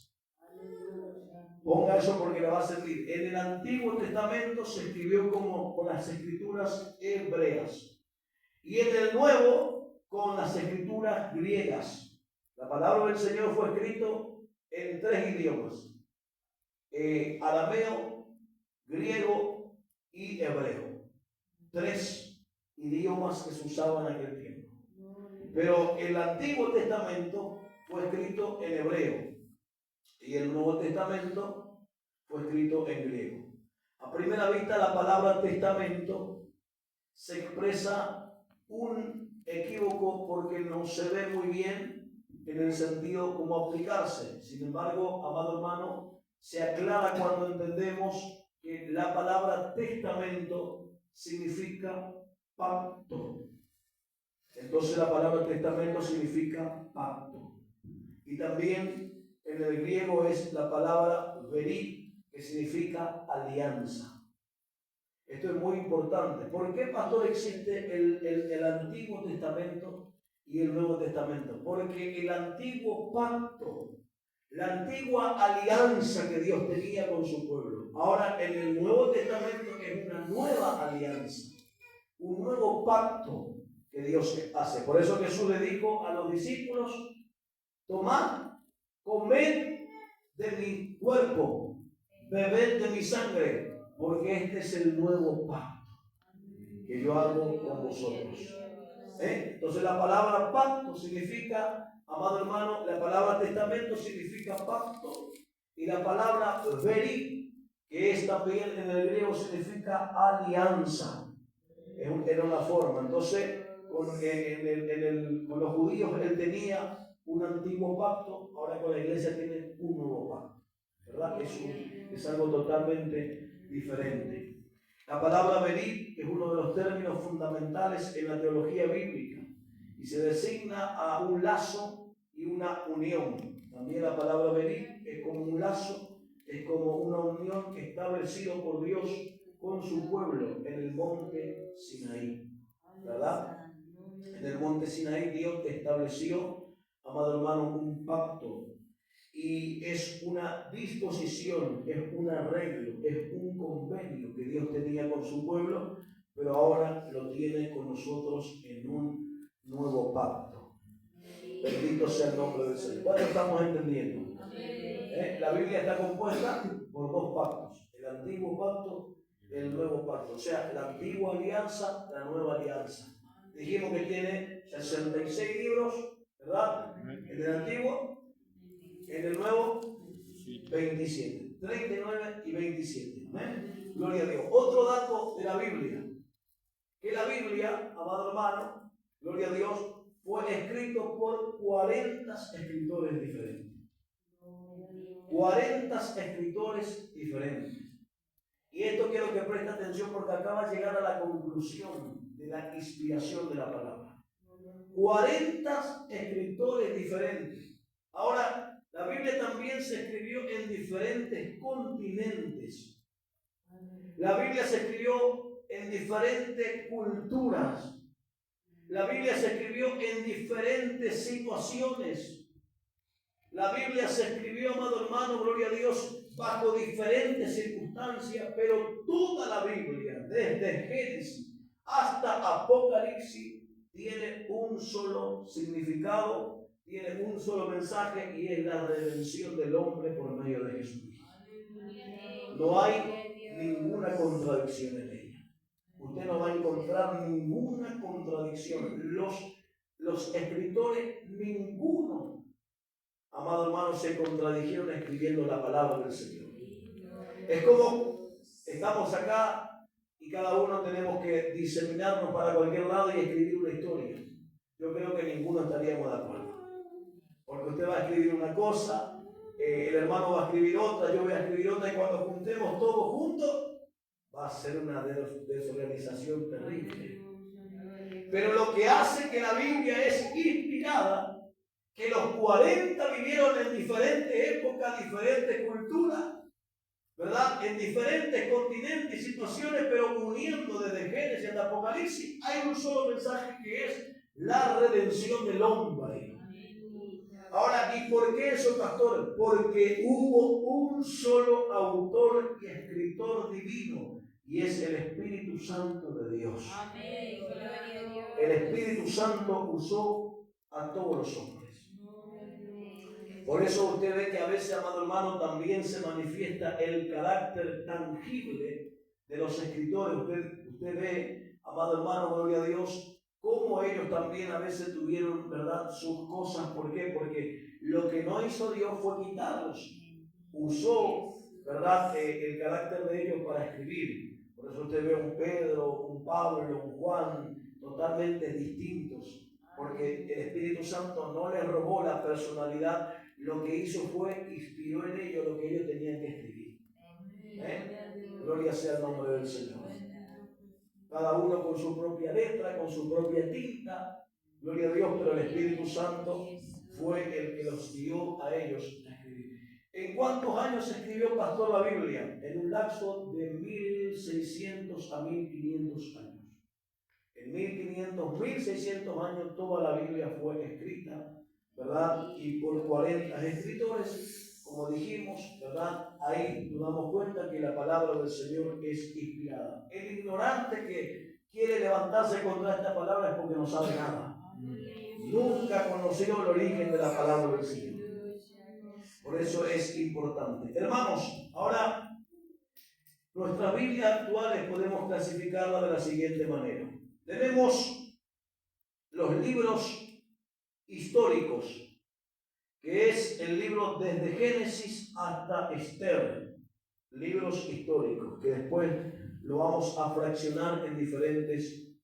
Ponga eso porque le va a servir. En el Antiguo Testamento se escribió con las escrituras hebreas y en el Nuevo con las escrituras griegas. La palabra del Señor fue escrito en 3 idiomas: arameo, griego y hebreo. 3 idiomas que se usaban en aquel tiempo. Pero el Antiguo Testamento fue escrito en hebreo y el Nuevo Testamento fue escrito en griego. A primera vista, la palabra testamento se expresa un equívoco porque no se ve muy bien en el sentido cómo aplicarse. Sin embargo, amado hermano, se aclara cuando entendemos que la palabra testamento significa pacto. Entonces la palabra testamento significa pacto. Y también en el griego es la palabra verit, que significa alianza. Esto es muy importante. ¿Por qué, pastor, existe el Antiguo Testamento y el Nuevo Testamento? Porque el antiguo pacto, la antigua alianza que Dios tenía con su pueblo, ahora en el Nuevo Testamento es una nueva alianza, un nuevo pacto que Dios hace. Por eso Jesús le dijo a los discípulos: tomad, comed de mi cuerpo, bebed de mi sangre, porque este es el nuevo pacto que yo hago con vosotros. Entonces la palabra pacto significa, amado hermano, la palabra testamento significa pacto, y la palabra veri, que es también en el griego, significa alianza. Era una forma. Entonces con los judíos él tenía un antiguo pacto, ahora con la iglesia tiene un nuevo pacto, ¿verdad? Es algo totalmente diferente. La palabra venir es uno de los términos fundamentales en la teología bíblica y se designa a un lazo y una unión. También la palabra venir es como un lazo, es como una unión establecida por Dios con su pueblo en el monte Sinaí, ¿verdad? En el monte Sinaí Dios estableció, amado hermano, un pacto. Y es una disposición, es un arreglo, es un convenio que Dios tenía con su pueblo, pero ahora lo tiene con nosotros en un nuevo pacto. Bendito sea el nombre del Señor. ¿Cuánto estamos entendiendo? La Biblia está compuesta por dos pactos: el antiguo pacto y el nuevo pacto. O sea, la antigua alianza, la nueva alianza. Dijimos que tiene 66 libros, ¿verdad? En el antiguo. En el nuevo, 27. 39 y 27. ¿Amén? Gloria a Dios. Otro dato de la Biblia. Que la Biblia, amado hermano, gloria a Dios, fue escrito por 40 escritores diferentes. 40 escritores diferentes. Y esto quiero que preste atención porque acaba de llegar a la conclusión de la inspiración de la palabra. 40 escritores diferentes. Ahora, la Biblia también se escribió en diferentes continentes. La Biblia se escribió en diferentes culturas. La Biblia se escribió en diferentes situaciones. La Biblia se escribió, amado hermano, gloria a Dios, bajo diferentes circunstancias, pero toda la Biblia, desde Génesis hasta Apocalipsis, tiene un solo significado, tiene un solo mensaje, y es la redención del hombre por medio de Jesucristo. No hay ninguna contradicción en ella. Usted no va a encontrar ninguna contradicción. Los escritores, ninguno, amado hermano, se contradijeron escribiendo la palabra del Señor. Es como estamos acá y cada uno tenemos que diseminarnos para cualquier lado y escribir una historia. Yo creo que ninguno estaríamos de acuerdo. Porque usted va a escribir una cosa, el hermano va a escribir otra, yo voy a escribir otra, y cuando juntemos todos juntos, va a ser una desorganización terrible. Pero lo que hace que la Biblia es inspirada, que los 40 vivieron en diferentes épocas, diferentes culturas, ¿verdad? En diferentes continentes y situaciones, pero uniendo desde Génesis hasta Apocalipsis, hay un solo mensaje que es la redención del hombre. Ahora, ¿y por qué eso, pastor? Porque hubo un solo autor y escritor divino, y es el Espíritu Santo de Dios. Amén. El Espíritu Santo usó a todos los hombres. Por eso usted ve que a veces, amado hermano, también se manifiesta el carácter tangible de los escritores. Usted ve amado hermano, gloria a Dios, cómo ellos también a veces tuvieron, ¿verdad?, sus cosas. ¿Por qué? Porque lo que no hizo Dios fue quitarlos. Usó, ¿verdad?, el carácter de ellos para escribir. Por eso usted ve un Pedro, un Pablo, un Juan, totalmente distintos. Porque el Espíritu Santo no les robó la personalidad, lo que hizo fue inspiró en ellos lo que ellos tenían que escribir. Gloria sea el nombre del Señor. Cada uno con su propia letra, con su propia tinta, gloria a Dios, pero el Espíritu Santo fue el que los guió a ellos a escribir. ¿En cuántos años escribió pastor la Biblia? En un lapso de 1600 a 1500 años. En 1600 años toda la Biblia fue escrita, ¿verdad? Y por 40 escritores, como dijimos, ¿verdad? Ahí nos damos cuenta que la palabra del Señor es inspirada. El ignorante que quiere levantarse contra esta palabra es porque no sabe nada. Nunca conoció el origen de la palabra del Señor. Por eso es importante. Hermanos, ahora nuestras Biblias actuales podemos clasificarla de la siguiente manera. Tenemos los libros históricos, que es el libro desde Génesis hasta Esther, libros históricos, que después lo vamos a fraccionar en diferentes,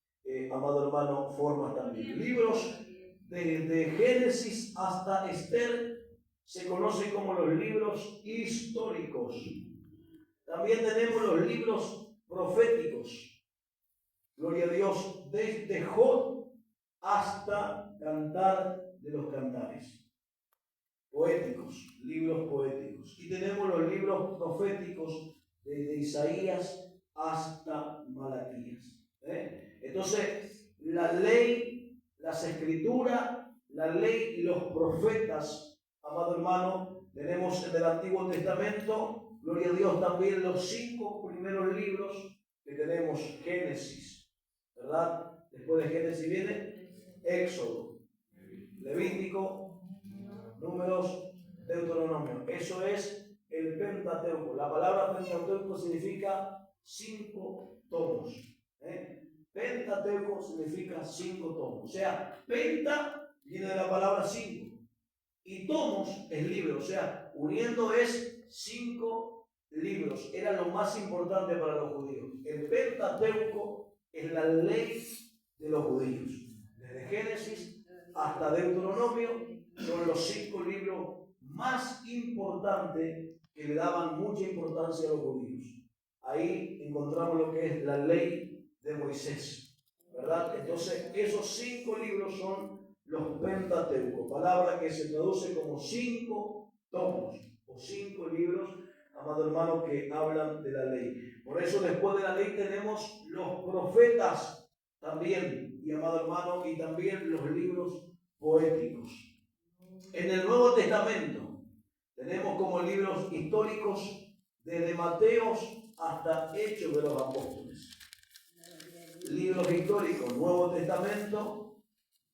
amado hermano, formas también. Libros desde Génesis hasta Esther se conocen como los libros históricos. También tenemos los libros proféticos. Gloria a Dios, desde Job hasta Cantar de los Cantares. Poéticos, libros poéticos. Y tenemos los libros proféticos desde Isaías hasta Malaquías. Entonces, la ley, las escrituras, la ley y los profetas, amado hermano, tenemos en el Antiguo Testamento, gloria a Dios, también los 5 primeros libros que tenemos: Génesis, ¿verdad? Después de Génesis viene Éxodo, Levítico, Números, Deuteronomio. Eso es el Pentateuco. La palabra Pentateuco significa 5 tomos. Pentateuco significa 5 tomos. O sea, penta viene de la palabra 5 y tomos es libro. O sea, uniendo es 5 libros. Era lo más importante para los judíos. El Pentateuco es la ley de los judíos. Desde Génesis hasta Deuteronomio son los 5 libros más importantes que le daban mucha importancia a los judíos. Ahí encontramos lo que es la ley de Moisés, ¿verdad? Entonces, esos 5 libros son los Pentateucos, palabra que se traduce como 5 tomos o 5 libros, amado hermano, que hablan de la ley. Por eso, después de la ley tenemos los profetas también, y amado hermano, y también los libros poéticos. En el Nuevo Testamento tenemos como libros históricos desde Mateos hasta Hechos de los Apóstoles. Libros históricos, Nuevo Testamento,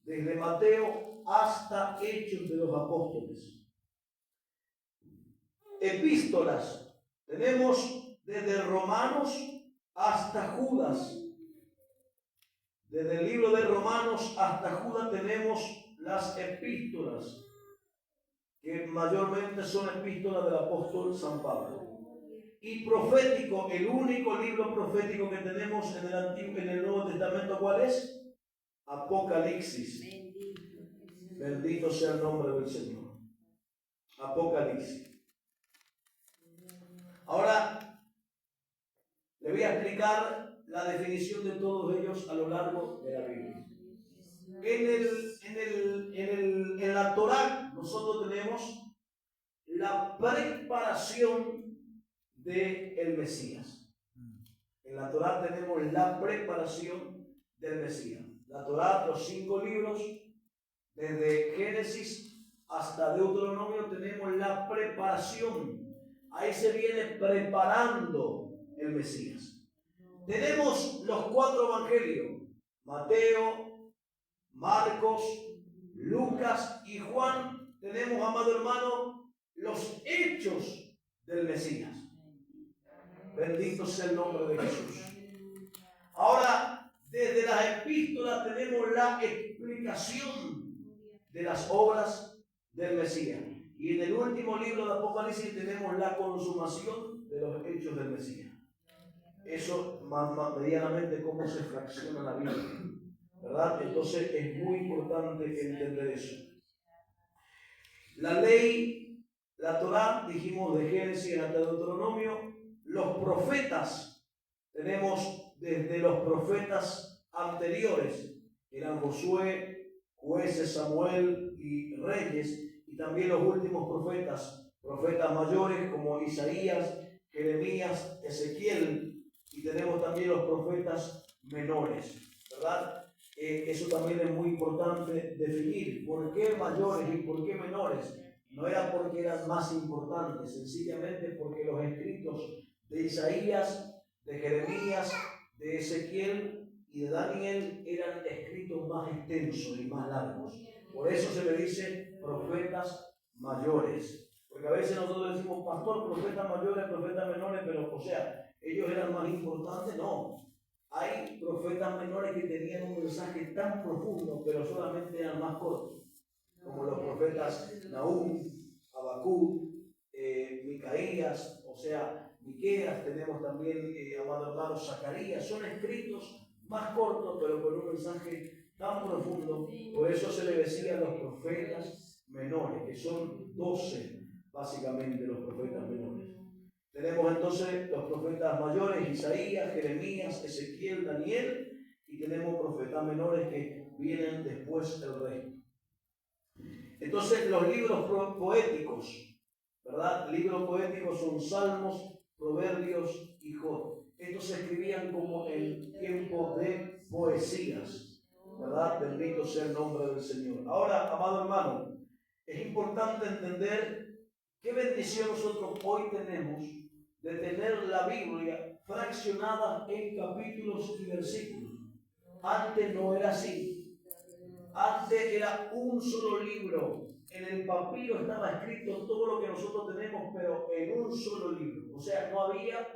desde Mateo hasta Hechos de los Apóstoles. Epístolas, tenemos desde Romanos hasta Judas. Desde el libro de Romanos hasta Judas tenemos las epístolas, que mayormente son epístolas del apóstol San Pablo. Y profético, el único libro profético que tenemos en el Antiguo, en el Nuevo Testamento, ¿cuál es? Apocalipsis. Bendito sea el nombre del Señor. Apocalipsis. Ahora le voy a explicar la definición de todos ellos a lo largo de la Biblia. En la Torá nosotros tenemos la preparación del Mesías. En la Torá tenemos la preparación del Mesías. La Torá, los 5 libros, desde Génesis hasta Deuteronomio, tenemos la preparación. Ahí se viene preparando el Mesías. Tenemos los 4 evangelios: Mateo, Marcos, Lucas y Juan. Tenemos, amado hermano, los hechos del Mesías. Bendito sea el nombre de Jesús. Ahora, de explicación de las obras del Mesías. Y en el último libro de Apocalipsis tenemos la consumación de los hechos del Mesías. Eso medianamente cómo se fracciona la Biblia, ¿verdad? Entonces es muy importante entender eso. La ley, la Torá, dijimos de Génesis hasta Deuteronomio, los profetas, tenemos desde los profetas anteriores, eran Josué, jueces, Samuel y Reyes, y también los últimos profetas mayores como Isaías, Jeremías, Ezequiel, y tenemos también los profetas menores, ¿verdad? Eso también es muy importante definir. ¿Por qué mayores y por qué menores? No era porque eran más importantes, sencillamente porque los escritos de Isaías, de Jeremías, de Ezequiel y de Daniel eran escritos más extensos y más largos. Por eso se le dice profetas mayores. Porque a veces nosotros decimos pastor, profetas mayores, profetas menores, pero o sea, ellos eran más importantes, no. Hay profetas menores que tenían un mensaje tan profundo, pero solamente eran más cortos, como los profetas Nahum, Habacuc, Micaías, o sea, Miqueas, tenemos también, amado hermano, Zacarías, son escritos más cortos, pero con un mensaje tan profundo. Por eso se le decía a los profetas menores, que son 12 básicamente los profetas menores. Tenemos entonces los profetas mayores, Isaías, Jeremías, Ezequiel, Daniel, y tenemos profetas menores que vienen después del resto. Entonces los libros poéticos, ¿verdad? Libros poéticos son Salmos, Proverbios y Job. Estos se escribían como en tiempo de poesías, ¿verdad? Bendito sea el nombre del Señor. Ahora, amado hermano, es importante entender qué bendición nosotros hoy tenemos de tener la Biblia fraccionada en capítulos y versículos. Antes no era así. Antes era un solo libro. En el papiro estaba escrito todo lo que nosotros tenemos, pero en un solo libro. O sea, no había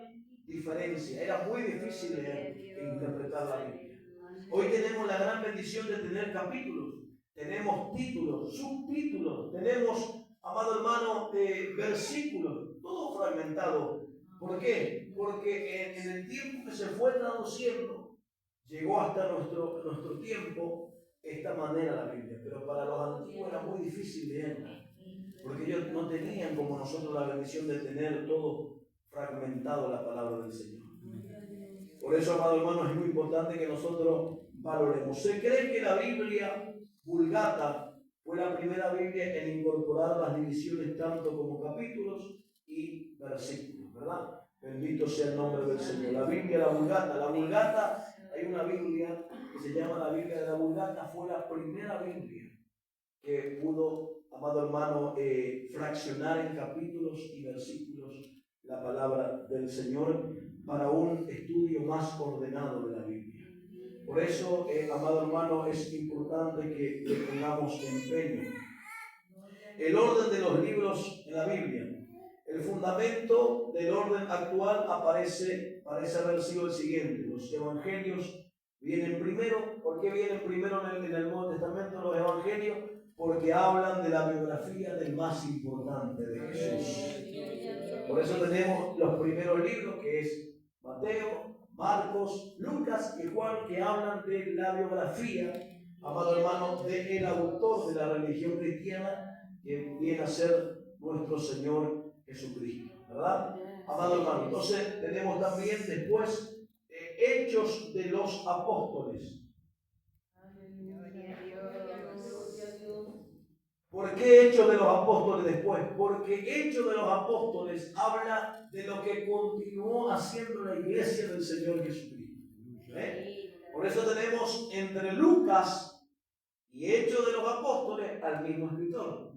diferencia. Era muy difícil leer e interpretar la Biblia. Hoy tenemos la gran bendición de tener capítulos. Tenemos títulos, subtítulos. Tenemos, amado hermano, versículos. Todo fragmentado. ¿Por qué? Porque en el tiempo que se fue traduciendo, llegó hasta nuestro tiempo esta manera la Biblia, pero para los antiguos era muy difícil leerla, porque ellos no tenían como nosotros la bendición de tener todo fragmentado la palabra del Señor. Por eso, amado hermano, es muy importante que nosotros valoremos. Se cree que la Biblia Vulgata fue la primera Biblia en incorporar las divisiones tanto como capítulos y versículos, ¿verdad? Bendito sea el nombre del Señor. La Biblia, la Vulgata, hay una Biblia que se llama la Biblia de la Vulgata, fue la primera Biblia que pudo, amado hermano, fraccionar en capítulos y versículos la palabra del Señor para un estudio más ordenado de la Biblia. Por eso, amado hermano, es importante que le pongamos empeño. El orden de los libros en la Biblia. El fundamento del orden actual parece haber sido el siguiente. Los evangelios vienen primero. ¿Por qué vienen primero en el Nuevo Testamento los evangelios? Porque hablan de la biografía del más importante, de Jesús. Por eso tenemos los primeros libros, que es Mateo, Marcos, Lucas y Juan, que hablan de la biografía, amado hermano, del autor de la religión cristiana, que viene a ser nuestro Señor Jesucristo, ¿verdad? Amado hermano, entonces tenemos también después Hechos de los Apóstoles. ¿Por qué Hechos de los Apóstoles después? Porque Hechos de los Apóstoles habla de lo que continuó haciendo la iglesia del Señor Jesucristo. Por eso tenemos entre Lucas y Hechos de los Apóstoles al mismo escritor.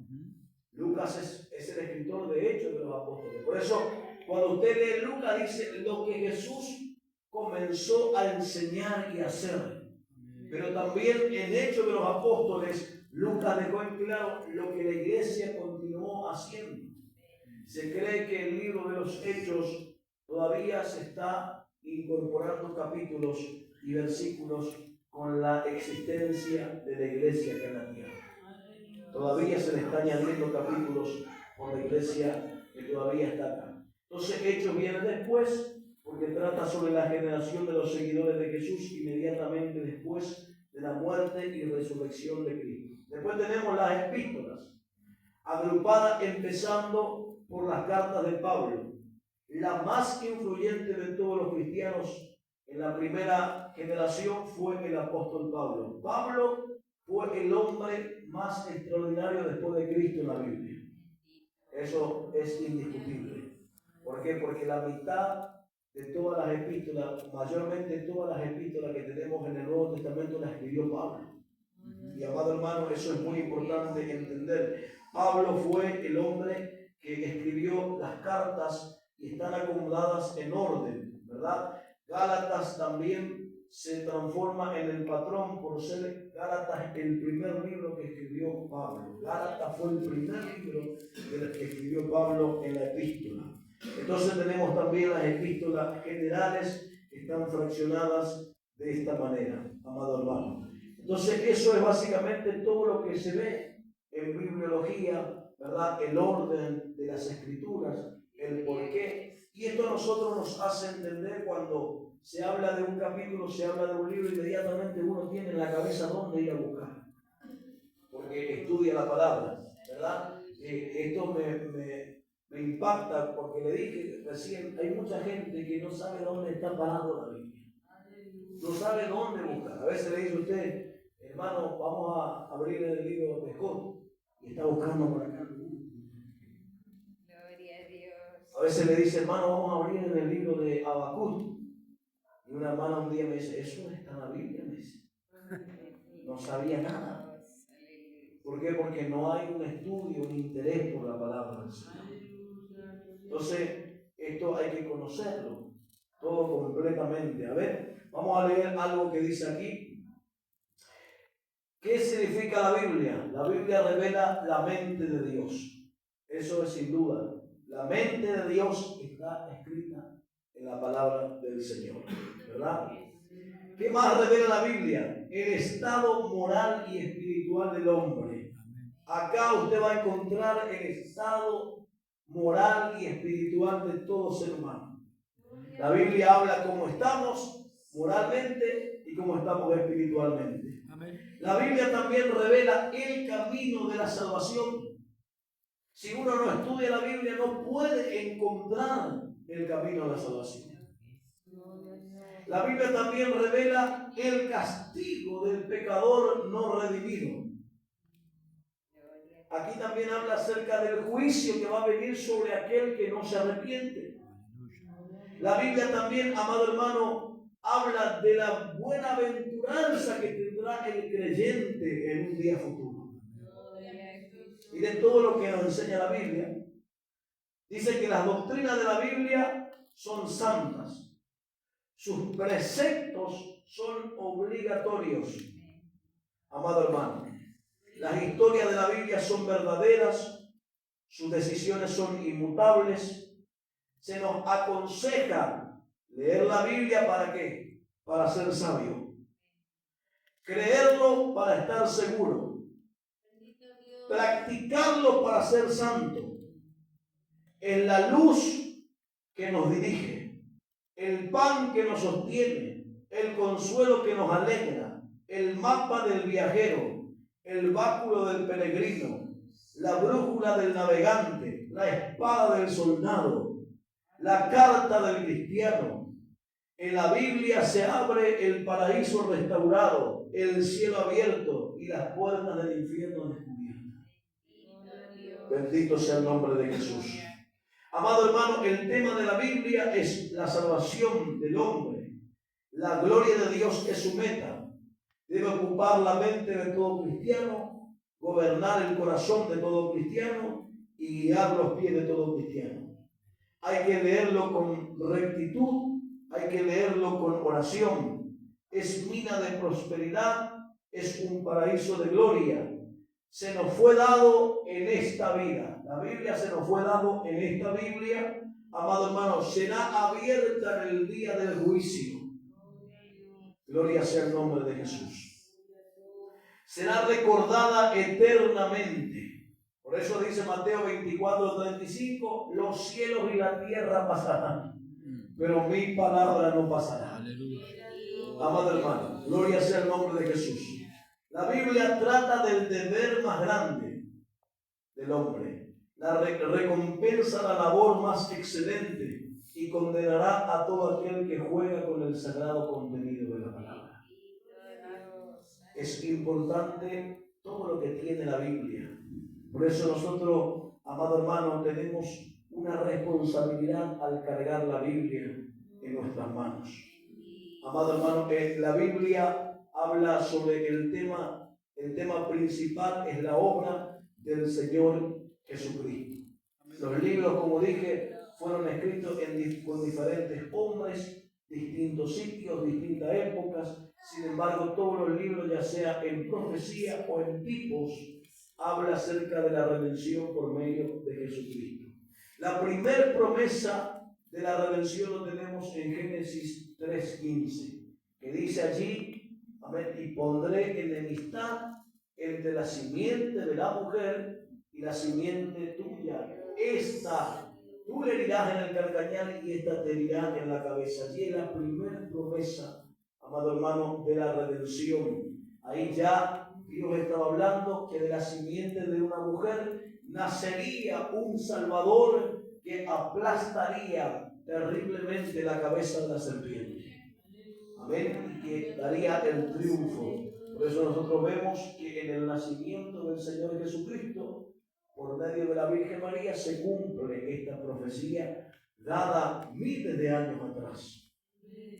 Lucas es el escritor de Hechos de los Apóstoles. Por eso, cuando usted lee Lucas, dice lo que Jesús comenzó a enseñar y hacer. Pero también en Hechos de los Apóstoles, Lucas dejó en claro lo que la iglesia continuó haciendo. Se cree que el libro de los Hechos todavía se está incorporando capítulos y versículos con la existencia de la iglesia acá en la tierra. Todavía se le está añadiendo capítulos por la iglesia que todavía está acá. Entonces Hechos viene después porque trata sobre la generación de los seguidores de Jesús inmediatamente después de la muerte y resurrección de Cristo. Después tenemos las epístolas, agrupadas empezando por las cartas de Pablo, la más influyente de todos los cristianos en la primera generación fue el apóstol Pablo. Pablo fue el hombre más extraordinario después de Cristo en la Biblia. Eso es indiscutible. ¿Por qué? Porque la mitad de todas las epístolas, mayormente todas las epístolas que tenemos en el Nuevo Testamento las escribió Pablo. Y amado hermano, eso es muy importante entender. Pablo fue el hombre que escribió las cartas y están acomodadas en orden, ¿verdad? Gálatas también se transforma en el patrón por ser Gálatas el primer libro que escribió Pablo. Gálatas fue el primer libro que escribió Pablo en la epístola. Entonces tenemos también las epístolas generales que están fraccionadas de esta manera, amado hermano. Entonces eso es básicamente todo lo que se ve en bibliología, ¿verdad? El orden de las escrituras, el porqué. Y esto a nosotros nos hace entender cuando se habla de un capítulo, se habla de un libro, inmediatamente uno tiene en la cabeza dónde ir a buscar. Porque estudia la palabra, ¿verdad? Esto me impacta porque le dije recién, hay mucha gente que no sabe dónde está parado la Biblia. No sabe dónde buscar. A veces le dice usted, hermano, vamos a abrir el libro de Job y está buscando por acá. Gloria a Dios. A veces le dice, hermano, vamos a abrir en el libro de Habacuc. Y una hermana un día me dice, eso está en la Biblia, me dice. No sabía nada. ¿Por qué? Porque no hay un estudio, un interés por la palabra del Señor. Entonces, esto hay que conocerlo, todo completamente. A ver, vamos a leer algo que dice aquí. ¿Qué significa la Biblia? La Biblia revela la mente de Dios. Eso es sin duda. La mente de Dios está escrita en la palabra del Señor, ¿verdad? ¿Qué más revela la Biblia? El estado moral y espiritual del hombre. Acá usted va a encontrar el estado moral y espiritual de todo ser humano. La Biblia habla cómo estamos moralmente y cómo estamos espiritualmente. La Biblia también revela el camino de la salvación. Si uno no estudia la Biblia, no puede encontrar el camino de la salvación. La Biblia también revela el castigo del pecador no redimido. Aquí también habla acerca del juicio que va a venir sobre aquel que no se arrepiente. La Biblia también, amado hermano, habla de la buenaventuranza que tendrá el creyente en un día futuro. Y de todo lo que nos enseña la Biblia. Dice que las doctrinas de la Biblia son santas. Sus preceptos son obligatorios. Amado hermano, las historias de la Biblia son verdaderas, sus decisiones son inmutables. Se nos aconseja leer la Biblia ¿para qué? Para ser sabio. Creerlo para estar seguro. Practicarlo para ser santo. Es la luz que nos dirige, el pan que nos sostiene, el consuelo que nos alegra, el mapa del viajero, el báculo del peregrino, la brújula del navegante, la espada del soldado, la carta del cristiano. En la Biblia se abre el paraíso restaurado, el cielo abierto y las puertas del infierno descubiertas. Bendito sea el nombre de Jesús. Amado hermano, el tema de la Biblia es la salvación del hombre. La gloria de Dios es su meta. Debe ocupar la mente de todo cristiano, gobernar el corazón de todo cristiano y guiar los pies de todo cristiano. Hay que leerlo con rectitud, hay que leerlo con oración. Es mina de prosperidad, es un paraíso de gloria. Se nos fue dado en esta vida. La Biblia se nos fue dado en esta Biblia. Amado hermano, será abierta en el día del juicio. Gloria sea el nombre de Jesús. Será recordada eternamente. Por eso dice Mateo 24:35, los cielos y la tierra pasarán, pero mi palabra no pasará. Aleluya. Amado hermano, gloria sea el nombre de Jesús. La Biblia trata del deber más grande del hombre. Recompensa la labor más excelente y condenará a todo aquel que juega con el sagrado contenido de la palabra. Es importante todo lo que tiene la Biblia. Por eso nosotros, amado hermano, tenemos una responsabilidad al cargar la Biblia en nuestras manos. Amado hermano, la Biblia habla sobre el tema principal es la obra del Señor Jesucristo. Los libros, como dije, fueron escritos con diferentes hombres, distintos sitios, distintas épocas. Sin embargo, todos los libros, ya sea en profecía o en tipos, habla acerca de la redención por medio de Jesucristo. La primera promesa de la redención lo tenemos en Génesis 3:15, que dice allí, amén, y pondré enemistad entre la simiente de la mujer y la simiente tuya. Esta tú le herirás en el calcañar y esta te herirá en la cabeza. Allí es la primera promesa, amado hermano, de la redención. Ahí ya Dios estaba hablando que de la simiente de una mujer nacería un Salvador que aplastaría terriblemente la cabeza de la serpiente. Amén. Y que daría el triunfo. Por eso nosotros vemos que en el nacimiento del Señor Jesucristo, por medio de la Virgen María, se cumple esta profecía dada miles de años atrás.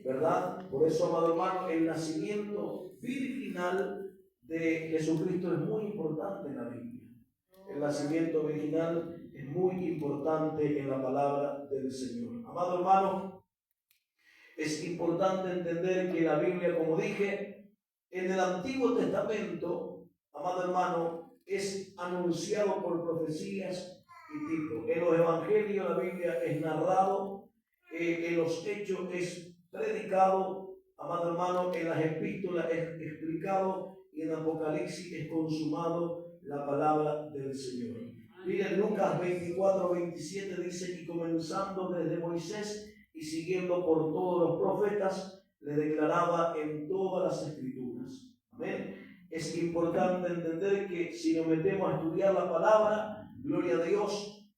¿Verdad? Por eso, amado hermano, el nacimiento virginal de Jesucristo es muy importante en la Biblia. El nacimiento virginal es muy importante en la palabra del Señor. Amado hermano, es importante entender que la Biblia, como dije, en el Antiguo Testamento, amado hermano, es anunciado por profecías y tipos. En los evangelios la Biblia es narrado, en los hechos es predicado, amado hermano, en las epístolas es explicado y en Apocalipsis es consumado la palabra del Señor. Miren, Lucas 24:27 dice, y comenzando desde Moisés y siguiendo por todos los profetas, le declaraba en todas las escrituras. Amén. Es importante entender que si nos metemos a estudiar la palabra, gloria a Dios,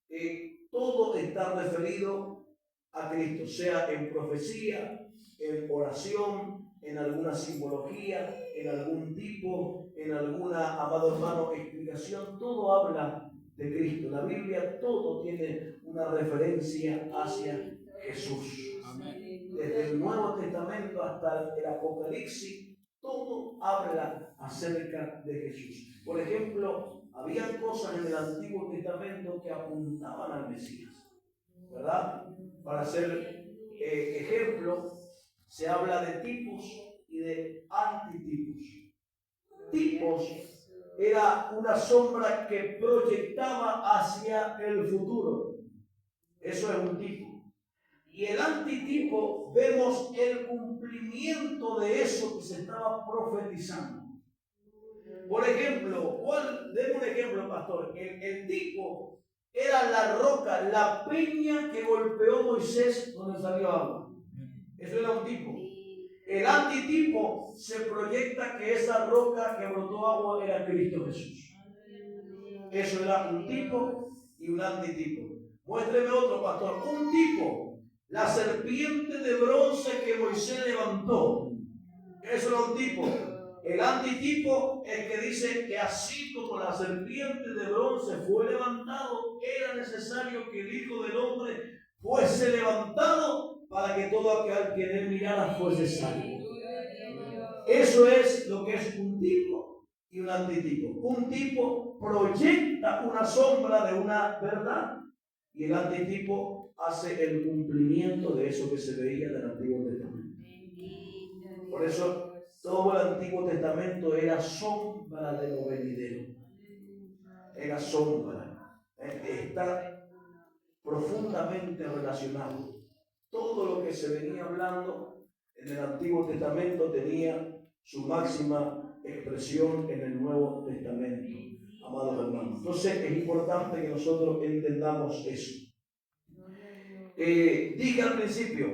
todo está referido a Cristo, sea en profecía, en oración, en alguna simbología, en algún tipo, en alguna, amado hermano, explicación. Todo habla de Cristo. La Biblia, todo tiene una referencia hacia Jesús. Amén. Desde el Nuevo Testamento hasta el Apocalipsis, todo habla acerca de Jesús. Por ejemplo, había cosas en el Antiguo Testamento que apuntaban al Mesías, ¿verdad? Para hacer ejemplo, se habla de tipos y de antitipos. Tipos era una sombra que proyectaba hacia el futuro. Eso es un tipo. Y el antitipo, vemos el cumplimiento de eso que se estaba profetizando. Por ejemplo, deme un ejemplo, pastor. El tipo era la roca, la peña que golpeó Moisés donde salió agua. Eso era un tipo. El antitipo se proyecta que esa roca que brotó agua era Cristo Jesús. Eso era un tipo y un antitipo. Muéstreme otro, pastor. Un tipo, la serpiente de bronce que Moisés levantó. Eso era un tipo. El antitipo es que dice que así como la serpiente de bronce fue levantado, era necesario que el Hijo del Hombre fuese levantado para que todo aquel que en él mirara fuese salvo. Eso es lo que es un tipo y un antitipo. Un tipo proyecta una sombra de una verdad y el antitipo hace el cumplimiento de eso que se veía del Antiguo Testamento. Por eso todo el Antiguo Testamento era sombra de lo venidero. Era sombra. Está profundamente relacionado. Todo lo que se venía hablando en el Antiguo Testamento tenía su máxima expresión en el Nuevo Testamento, amados hermanos. Entonces es importante que nosotros entendamos eso. Dije al principio,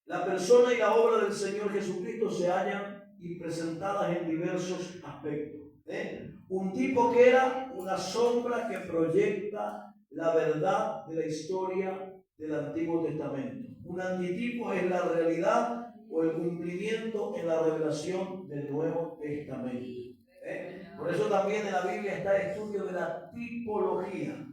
la persona y la obra del Señor Jesucristo se hallan y presentadas en diversos aspectos. Un tipo que era una sombra que proyecta la verdad de la historia del Antiguo Testamento. Un antitipo es la realidad o el cumplimiento en la revelación del Nuevo Testamento. Por eso también en la Biblia está el estudio de la tipología,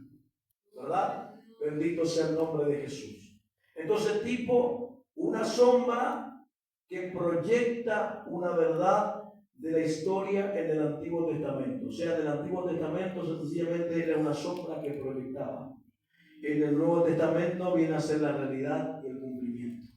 ¿verdad? Bendito sea el nombre de Jesús. Entonces, tipo, una sombra que proyecta una verdad de la historia en el Antiguo Testamento. O sea, en el Antiguo Testamento sencillamente era una sombra que proyectaba. En el Nuevo Testamento viene a ser la realidad y el cumplimiento.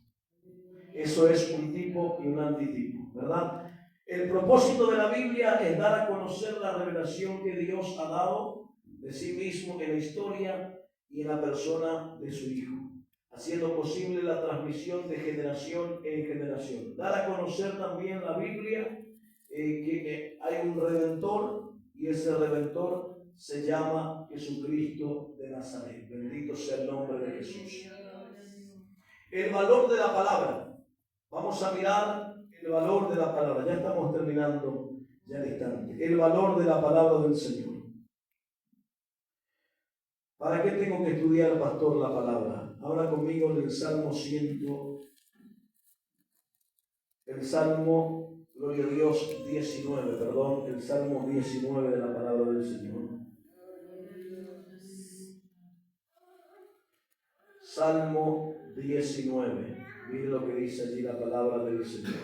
Eso es un tipo y un antitipo, ¿verdad? El propósito de la Biblia es dar a conocer la revelación que Dios ha dado de sí mismo en la historia y en la persona de su Hijo, haciendo posible la transmisión de generación en generación. Dar a conocer también la Biblia que hay un Redentor y ese Redentor se llama Jesucristo de Nazaret. Bendito sea el nombre de Jesús. El valor de la palabra. Vamos a mirar el valor de la palabra. Ya estamos terminando ya al instante. El valor de la palabra del Señor. ¿Para qué tengo que estudiar, pastor, la palabra? Habla conmigo del Salmo 100. El Salmo, gloria a Dios, 19, perdón, el Salmo 19 de la palabra del Señor. Salmo 19. Mire lo que dice allí la palabra del Señor.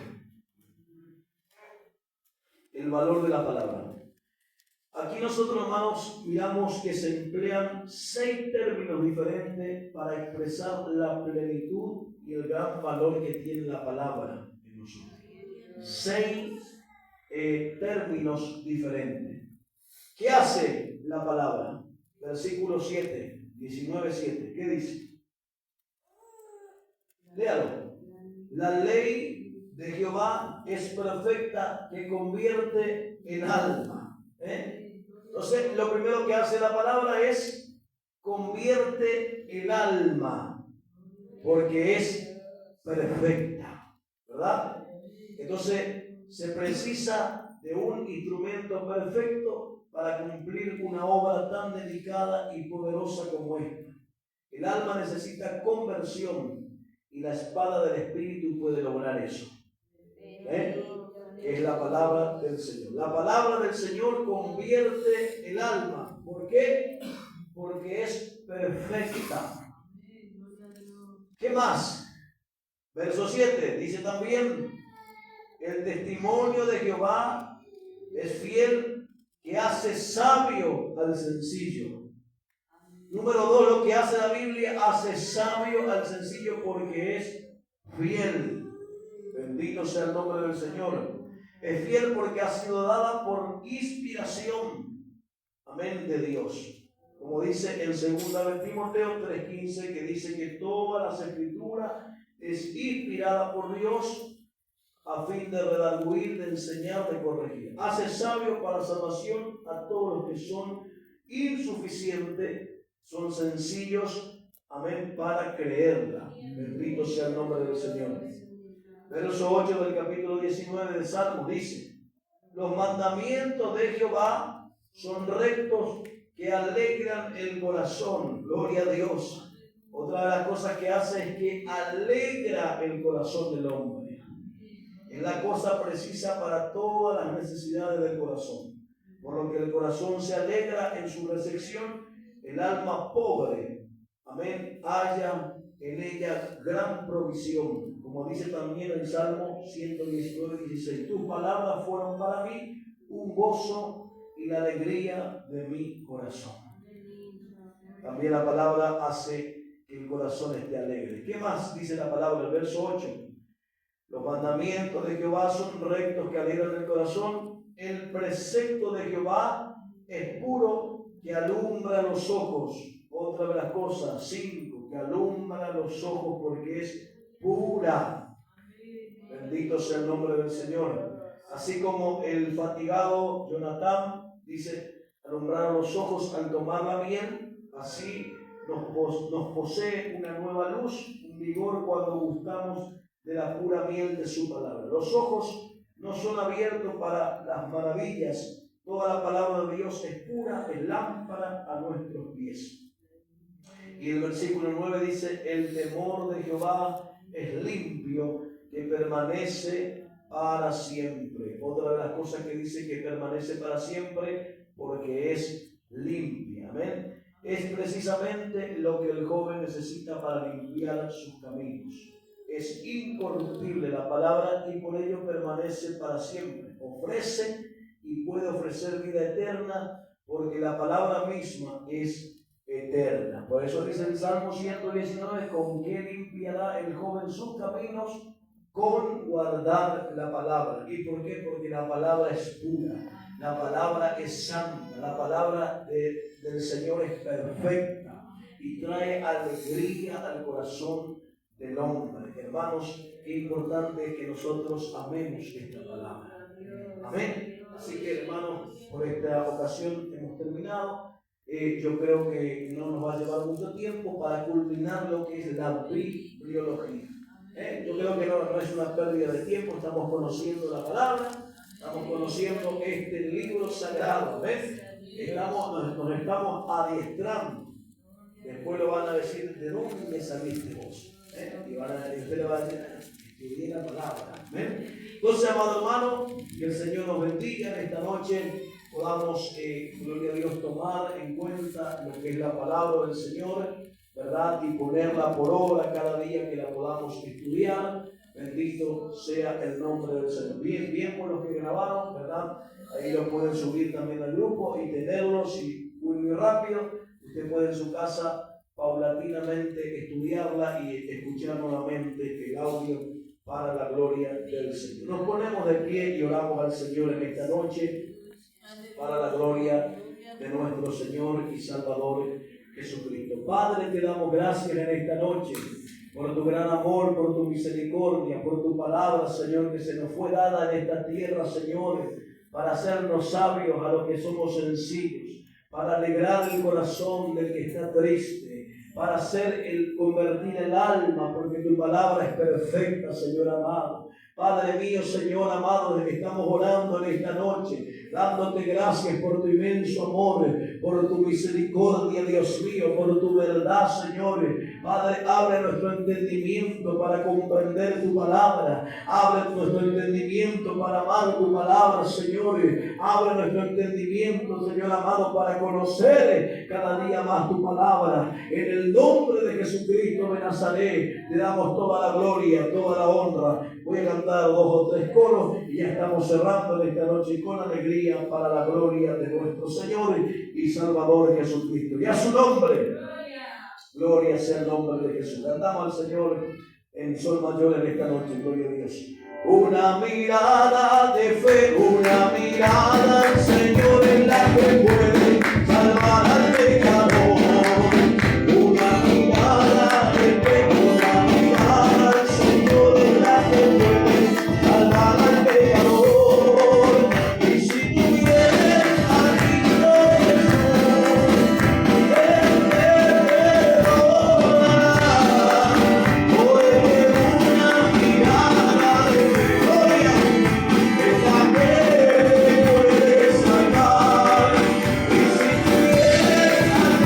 El valor de la palabra. Aquí nosotros, hermanos, miramos que se emplean 6 términos diferentes para expresar la plenitud y el gran valor que tiene la palabra en nosotros. 6 términos diferentes. ¿Qué hace la palabra? Versículo 7, 19:7. ¿Qué dice? Léalo. La ley de Jehová es perfecta, que convierte en alma. Entonces, lo primero que hace la palabra es convierte el alma, porque es perfecta, ¿verdad? Entonces, se precisa de un instrumento perfecto para cumplir una obra tan delicada y poderosa como esta. El alma necesita conversión y la espada del Espíritu puede lograr eso. Que es la palabra del Señor. La palabra del Señor convierte el alma. ¿Por qué? Porque es perfecta. ¿Qué más? Verso 7 dice también: el testimonio de Jehová es fiel, que hace sabio al sencillo. Número 2, lo que hace la Biblia, hace sabio al sencillo porque es fiel. Bendito sea el nombre del Señor. Es fiel porque ha sido dada por inspiración. Amén, de Dios. Como dice en 2 de Timoteo 3:15, que dice que toda la escritura es inspirada por Dios a fin de redarguir, de enseñar, de corregir. Hace sabio para salvación a todos los que son insuficientes, son sencillos, amén, para creerla. Bendito sea el nombre del Señor. Verso 8 del capítulo 19 de Salmo dice: los mandamientos de Jehová son rectos, que alegran el corazón. Gloria a Dios. Otra de las cosas que hace es que alegra el corazón del hombre. Es la cosa precisa para todas las necesidades del corazón. Por lo que el corazón se alegra en su recepción, el alma pobre, amén, haya en ella gran provisión. Como dice también el Salmo 119:16: tus palabras fueron para mí un gozo y la alegría de mi corazón. También la palabra hace que el corazón esté alegre. ¿Qué más dice la palabra? El verso 8: los mandamientos de Jehová son rectos, que alegran el corazón. El precepto de Jehová es puro, que alumbra los ojos. Otra de las cosas, 5, que alumbra los ojos porque es pura. Bendito sea el nombre del Señor. Así como el fatigado Jonatán dice, alumbraron los ojos al tomar la miel, así nos posee una nueva luz, un vigor cuando gustamos de la pura miel de su palabra. Los ojos no son abiertos para las maravillas. Toda la palabra de Dios es pura, es lámpara a nuestros pies. Y el versículo 9 dice, el temor de Jehová es limpio, que permanece para siempre. Otra de las cosas que dice que permanece para siempre, porque es limpia. Amén. Es precisamente lo que el joven necesita para limpiar sus caminos. Es incorruptible la palabra y por ello permanece para siempre. Ofrece y puede ofrecer vida eterna porque la palabra misma es eterna. Por eso dice el Salmo 119, ¿con qué limpiará el joven sus caminos? Con guardar la palabra. ¿Y por qué? Porque la palabra es pura, la palabra es santa, la palabra del Señor es perfecta y trae alegría al corazón del hombre. Hermanos, qué importante es que nosotros amemos esta palabra. Amén. Así que, hermanos, por esta ocasión hemos terminado. Yo creo que no nos va a llevar mucho tiempo para culminar lo que es la bibliología. Yo creo que no es una pérdida de tiempo. Estamos conociendo la palabra, estamos conociendo este libro sagrado. ¿Ves? Nos estamos adiestrando. Después lo van a decir, ¿de dónde saliste vos? Y usted le va a decir, estudié la palabra. Entonces, amado hermano, que el Señor nos bendiga en esta noche. Podamos, gloria a Dios, tomar en cuenta lo que es la palabra del Señor, ¿verdad? Y ponerla por obra cada día que la podamos estudiar. Bendito sea el nombre del Señor. Bien por los que grabaron, ¿verdad? Ahí lo pueden subir también al grupo y tenerlos y muy rápido. Usted puede en su casa paulatinamente estudiarla y escuchar nuevamente el audio para la gloria del Señor. Nos ponemos de pie y oramos al Señor en esta noche para la gloria de nuestro Señor y Salvador Jesucristo. Padre, te damos gracias en esta noche por tu gran amor, por tu misericordia, por tu palabra, Señor, que se nos fue dada en esta tierra, Señor, para hacernos sabios a los que somos sencillos, para alegrar el corazón del que está triste, para convertir el alma, porque tu palabra es perfecta, Señor amado. Padre mío, Señor amado, de que estamos orando en esta noche, dándote gracias por tu inmenso amor, por tu misericordia, Dios mío, por tu verdad, Señor. Padre, abre nuestro entendimiento para comprender tu palabra, abre nuestro entendimiento para amar tu palabra, Señor. Abre nuestro entendimiento, Señor amado, para conocer cada día más tu palabra. En el nombre de Jesucristo de Nazaret, te damos toda la gloria, toda la honra. Voy a cantar 2 o 3 coros y ya estamos cerrando en esta noche con alegría para la gloria de nuestro Señor y Salvador Jesucristo. Y a su nombre, gloria sea el nombre de Jesús. Cantamos al Señor en sol mayor en esta noche, gloria a Dios. Una mirada de fe, una mirada al Señor en la que puede salvar al pecador. Una mirada de fe, una mirada al Señor en la que puede salvar al pecador. Y si tú vienes al Cristo Jesús, Él te perdonará. Porque una mirada de fe, gloria, es la que puede salvar. Y si tú vienes al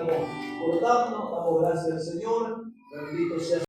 estamos cortando, damos gracias al Señor, bendito sea